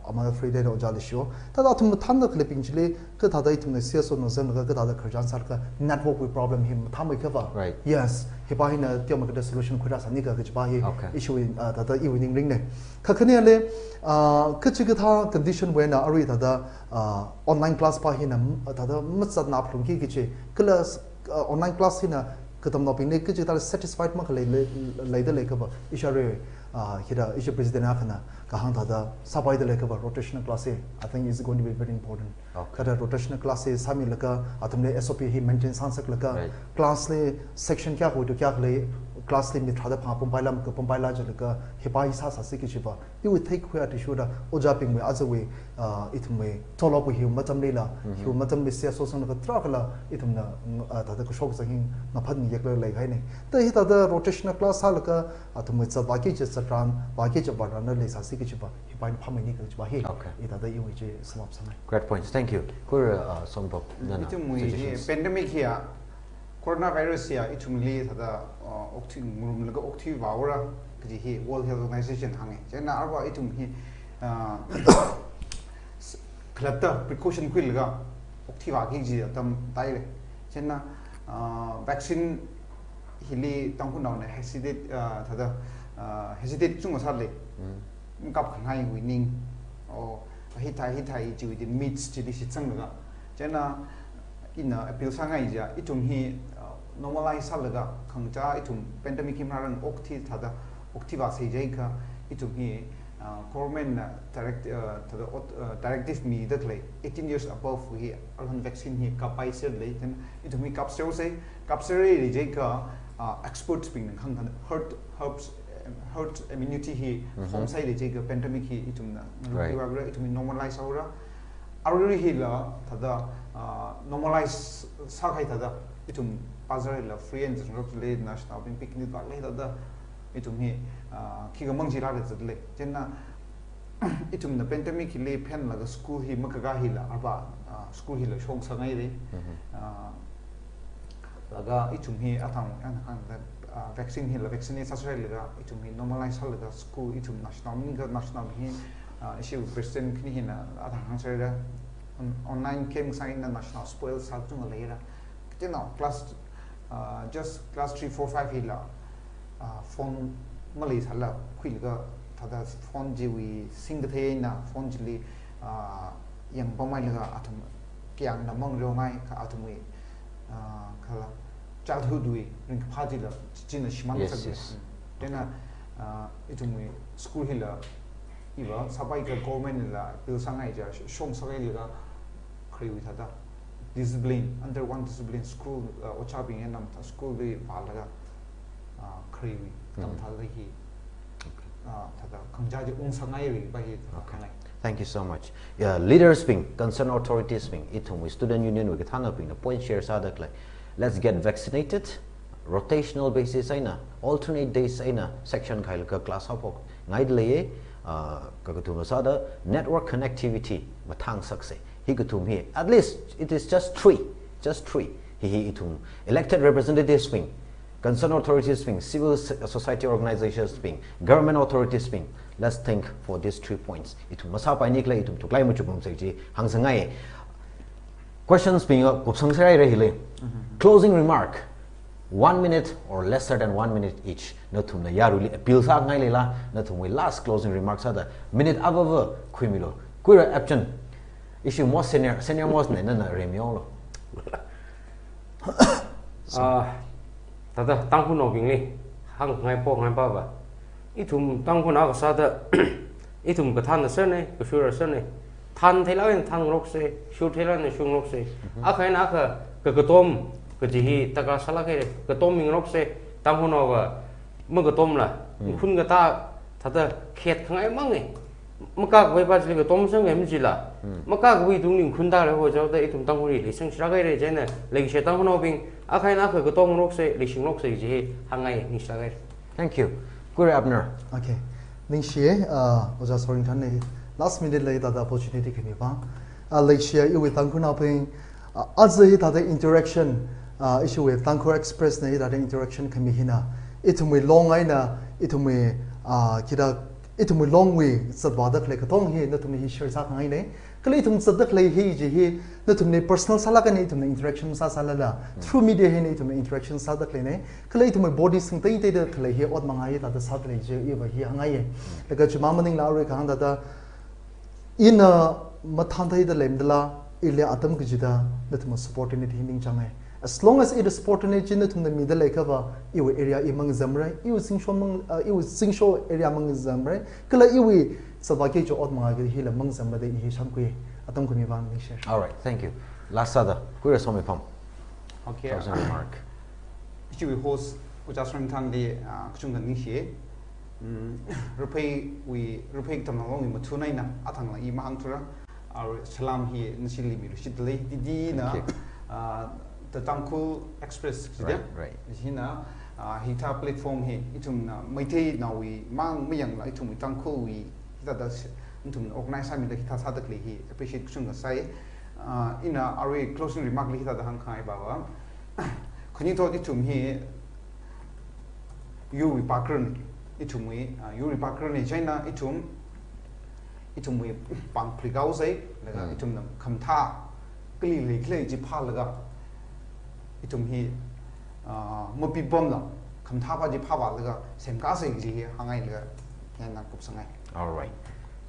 [SPEAKER 4] amana freedom oja le show tada atum thanda clipping chile ka tada itumle CSO no zam ga tada kharjan sarka network with problem him thamai kaba
[SPEAKER 1] right
[SPEAKER 4] yes hipahina tiama ka solution khura sani ka chbahi issue in tada evening ring ne khakhani le kachigata condition when ari tada online class pa hina tada matsat na phlum ki kiche class online class hina Katamnao ping ne kiche tada satisfied ma khale le de ka ba ishare hira isha president akhana ka hang tada sabai de ka ba rotational class I think is going to be very important kada rotational class sami laka atumle SOP hi maintain sansak laka class le section kya ho to kya le class limit thada pha pompaila jalaka hepa hisa sasi ki chiba you will take where to show da ojaping me as a way itme tolo ko hi matam lela hi matam sia so sang ka trakala itumna tada ko shok sahin na phan yekla lai hai ne ta hi tada rotational class halaka atumwe cha baki che satran baki che barana le sasi ki chiba hi pain phamani ka chiba hi tada you je samap sanai
[SPEAKER 1] great points thank you kur Somipam
[SPEAKER 2] itumwe pandemic here coronavirus here itumli tada okti murum laga okti wawra kiji hi World Health Organization hange jena arwa itum hi khlata precaution kwilga okti wa ki ji tam tai jena vaccine hili tangku naw ne hesitate tada hesitate chung asale kap khanai winning o hitai ji within meets ji si changga jena ina appeal sangai ja itum hi normalize salaga khangcha itum pandemic himran okti thada okti ba sei jai ka itum hi government directive me that like 18 years above we alhan vaccine hi kapai se le then itum hi kapsel se kapsere jai ka experts ping khang herd immunity hi home sai le jai ka pandemic hi itum na itum normalize aura already hi la thada normalize sakai tada itum pazarilla free and le national picnic ba le tada itum hi kiga mangji la le jenna itum na pandemic le pen la school hi makaga hi la arba school hi la shong sangai re laga itum hi athang an vaccine hi la vaccine sasrai la itum hi normalize hal la school itum national hi issue president kni hi na athang hangsara online came sign the national spoil saltung later now class just class 3 4 5 hila phone malay sala khilga thada phone jiwi singthe na phone jili yang pamai laga atum kyang namang rongai ka atumwi khala childhood we ring phajila china shimang sa tena itumwi school hila iba sabai ka government la bil sangai ja shom sagai la khri wi thada discipline under one discipline school ochabing enam school we balaga khri wi tam thada hi thada khangja je ung sangai ri ba hi khanai
[SPEAKER 1] thank you so much leaders being concerned authorities being itum we student union we gathana being the point share sadak like let's get vaccinated rotational basis aina alternate days aina section khail ka class hapok ngai le kagatum sada network connectivity mathang sakse hi gatum hi at least it is just three hi itum elected representatives being concerned authorities being civil society organizations being government authorities being let's think for these 3 points itum masa pa nikla itum tuklai mu chupum sei ji hangsangai questions being kopsang sarai re hile closing remark 1 minute or lesser than 1 minute each nathum na yaruli appeal sa ngai lela nathum we last closing remarks ada minute above khimilo kuira Epchan issue more senior most na remiolo
[SPEAKER 3] tada tangkhul no bing ni hang ngai po ngai ba ba itum tangkhul na ka sa da itum ka than na sen ne ka shura sen ne than thela en thang rok se shu thela ne shung rok se a khai na ka tom ka ji hi taka sala ke ka tom ming rok se tangkhul no ga ma ka tom la khun ga ta thada khet khangai mang ne maka wei ba ji ka tom sang em ji la maka wi dung ning khun da le ho jaw da itum tangkhul ri sang sra ga re je ne le she tangkhul no bing a khai na ka tom rok se le shing rok se ji hangai ni sra ga
[SPEAKER 1] thank you kuira Abner
[SPEAKER 4] okay Ningshen oja Sorinthan ne last minute lai da opportunity ke ni ba like share you with Tangkhul na ping azhi da interaction issue with Tangkhul Express ne da interaction ke mi hina itumwe long aina itumwe kida itumwe long way sadwadak le ka thong hi na tumni hi share sa ngai ne kali tum sadak le hi ji hi na tumne personal sala ka ne tumne interaction sa sala la through media hi ne tumne interaction sa dak le ne kali tumwe body sing tai tai da kali hi od mangai ta da sa le je i ba hi hangai le ka chuma maning la re ka hang da in mathan thai da lemdala ile atam ki jida na tum support in himing changai as long as it is support in chin tum the middle like ba iwe area imang zamrai iwe Zingsho mang iwe Zingsho area mang zamrai kala iwe sabaki jo od mangai hi la mang zamra de hi sam ku atam ku mi bang ni share
[SPEAKER 1] all right thank you last other kuira Somipam
[SPEAKER 2] okay
[SPEAKER 1] closing remark
[SPEAKER 2] issue we host uja Sorinthan di kuchung kan Ningshen Raphei Katamnao ni mathuna ina athang la ima hangthura our salam hi nishili mi rushidlei didi na the Tangkhul Express
[SPEAKER 1] right
[SPEAKER 2] hina hita platform hi itum na maithei na wi mang miyang la itum Tangkhul wi hita da itum organize mi da hita sadakli hi appreciate kuchung ga sai ina our closing remark li hita da hang khai bawa khoni to itum hi yu wi pakran itum wi yu wi pakran ni China itum wi pang pligau sai laga itum na khamtha kli le kle ji pha laga itum hi mopi bom la khamtha pa ji pha ba laga semka sai ji hangai laga yan na kup sangai.
[SPEAKER 1] All right,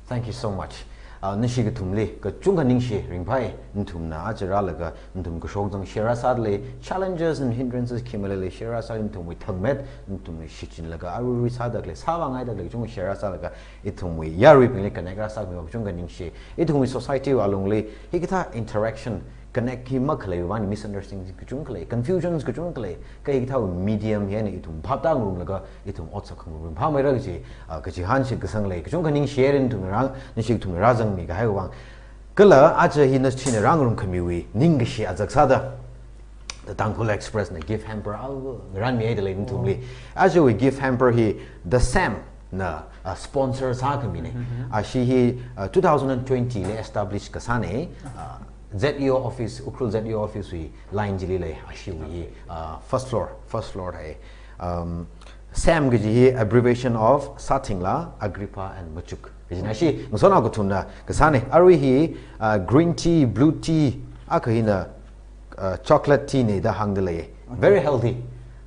[SPEAKER 1] thank you so much. Nishi ga tumli ga chunga ningshe ringpai ntum na ajara laga ntum ga shogdang shera sadle challenges and hindrances kimale shera sa ntum wi thagmet ntum ni shichin laga aru sadak le sawa ngai dak le chunga shera sa laga itum wi yari ping le connect sa mi chunga ningshe itum wi society along le hikita interaction connect ki makhle wan misunderstandings kuchung kle confusions kuchung kle kai thau medium yen itum bhapdang rum laga itum otsa khang rum pha mai ra ji ka ji han shi ksang le kuchung kaning share in tum rang ni shi tum ra jang mi ga hai wang kala a che hi na chin rang rum khami wi ning gi shi ajak sa da the Tangkhul Express na gift hamper al ran mi le tum li as we gift hamper hi the Sam na sponsor sa khami ne a shi hi 2020 le established ka sa ne ZEO office, Ukrul ZEO office we line jili le ashiwi first floor hai Sam giji abbreviation of Satingla, Agrippa and Machuk. Jinashi musona gutuna kasane arwi hi green tea, blue tea, akahina chocolate tea ne da hangdele. Very healthy.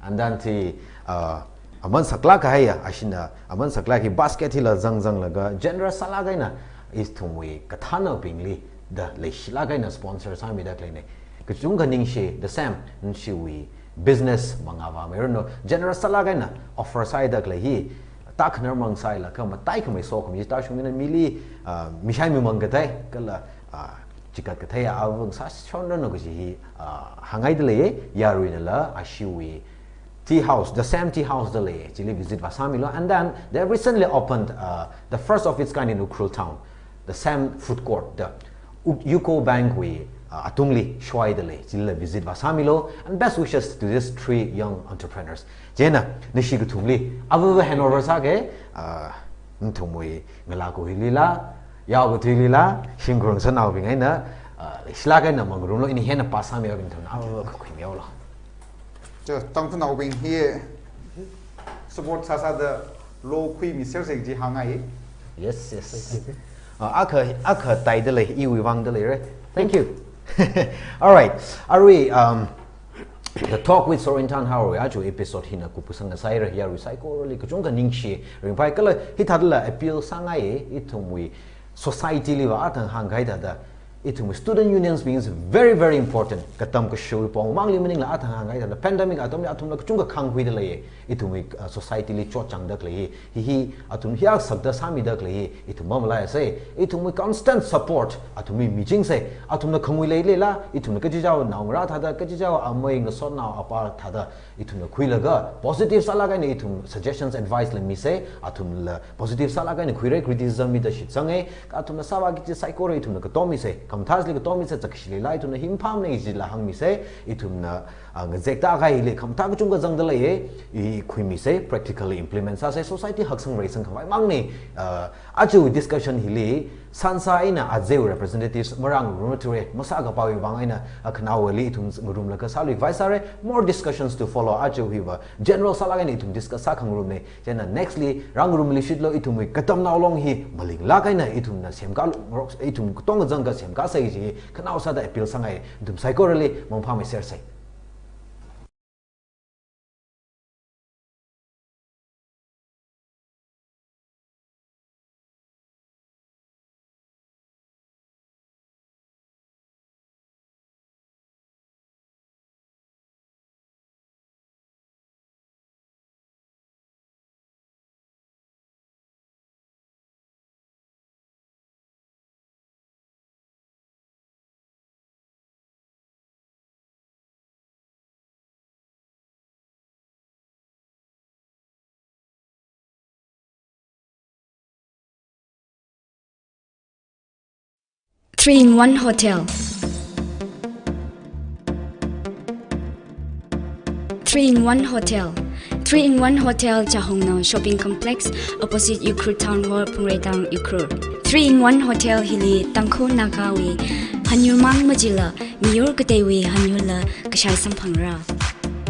[SPEAKER 1] And then ti aman sakla ka hai ashina aman sakla ki basket hi la zang laga generous salaga na is tumwi kathana pingli the leishla gaina sponsor sami da klene kuchung ganing she the Sam nshi wi business mangawa merno generous sala gaina offer side da klehi tak ner mang sai la kam tai kam so kam ta shumina mili mishai mi mang gatai kala chikat gatai awang sa chonno no gi hangai dele yaruina la ashiwi tea house, the Sam tea house the lay chili visit Vasamilo, and then they recently opened the first of its kind in Ukrul town, the Sam food court, the Yuko Bank we Atungli Shwai Dele, Zilla visit Vasamilo, and best wishes to these three young entrepreneurs. Jena, Nishigu Tumli, Avu Hanover Sage, Ntumui, Melako Hilila, Yago Tilila, Shingrun Sanavina, Schlagen among Runo in Hena Pasami of Inton, Quimiola.
[SPEAKER 2] Tangkhul Express here support Sasa the low queen Mr. Hangai.
[SPEAKER 1] Yes. Aka tidal iwi wang dele. Thank you. All right. Are we the talk with Sorinthan Haorei actually episode hina kupusanga saira ya recycle really kujunga ningshe rimpai kala hitadla appeal sangai itumwi society liwa atang hangai da itum student unions means very very important katam ka show pong mangli mening la atang hangai da pandemic atom la kujunga khanghui da le itumwi society li cho chang dak le hi atum hiak sabda sami dak le itum mamla se itumwi constant support atumi meeting se atum na khangwi le la itum ka ji jaw naungra tha da ka ji jaw amoi ng so na apa tha da itum na khui laga positive sala ga ni itum suggestions advice le mi se atum la positive sala ga ni khui criticism mi da shit sange atum na sawa gi psycho itum na ka to mi se kamthas le to mi se chakshli la itum na himpam ne ji la hang mi se itum na ngzekta ga ile kamta ga chung ga jang da le i khui mi se practically implement sa se society haksang raising khamai mang ne aju discussion hili sansa ina azeu representatives marang rumature masaga pawi bangaina akhnawali itum ngurum la ka salu vice more discussions to follow aju hiwa general salaga itum discuss sa khangrum ne jena nextly rangrum li shitlo itum katamnao long hi maling la kaina itum na semka itum tong jang ga semka sai ji khnaw sa da appeal sangai itum psychorally mongpham ser sai
[SPEAKER 5] 3-in-1 Hotel. 3-in-1 Hotel. 3-in-1 Hotel Khonyo Shopping Complex opposite Yukru Town Hall Pungretang Yukru. 3-in-1 Hotel Hili Tangkhul Nakawi Hanyu Mang Majila Miyor Katewi Hanyula Kashai Sampangra.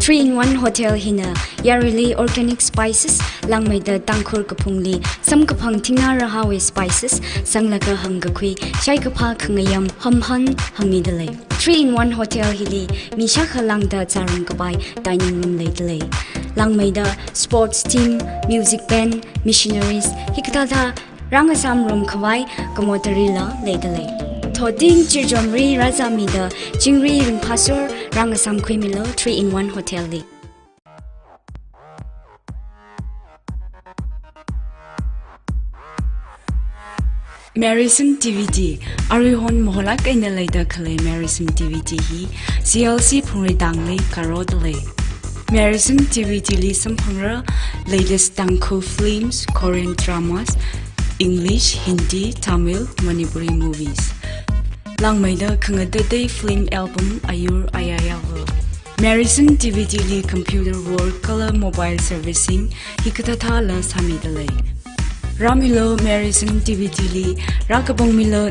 [SPEAKER 5] 3-in-1 Hotel Hina Yarili Organic Spices Langmaida Tangkhul Kapungli Sam Kapang Tingna Rahawi Spices Sanglaka Hangakui Shai Kapa Kangayam Hamhan Hamidale. 3-in-1 Hotel Hili Mishaka Langda Tsarang Kapai Dining Room Ladele. Langmaida Sports Team Music Band Missionaries Hikatata Rangasam Room Kawai Kamotarila Ladele. Toding Chirjomri Razamida Jingri Ringpasur Rangasam Kwimilo 3-in-1 Hotel Li. Marison DVD Arihon Moholak Enelaida Kale Marison DVD Hi CLC Pungridangli Karodale. Marison DVD Li Sampangra latest Tangkhul films, Korean dramas, English, Hindi, Tamil, Manipuri movies. Langmaida Kangadade film album Ayur Ayayawa. Marison DVD Li computer work color mobile servicing Hikatata La Samidale. Ramilo Marison DVD Li Rakabong Milo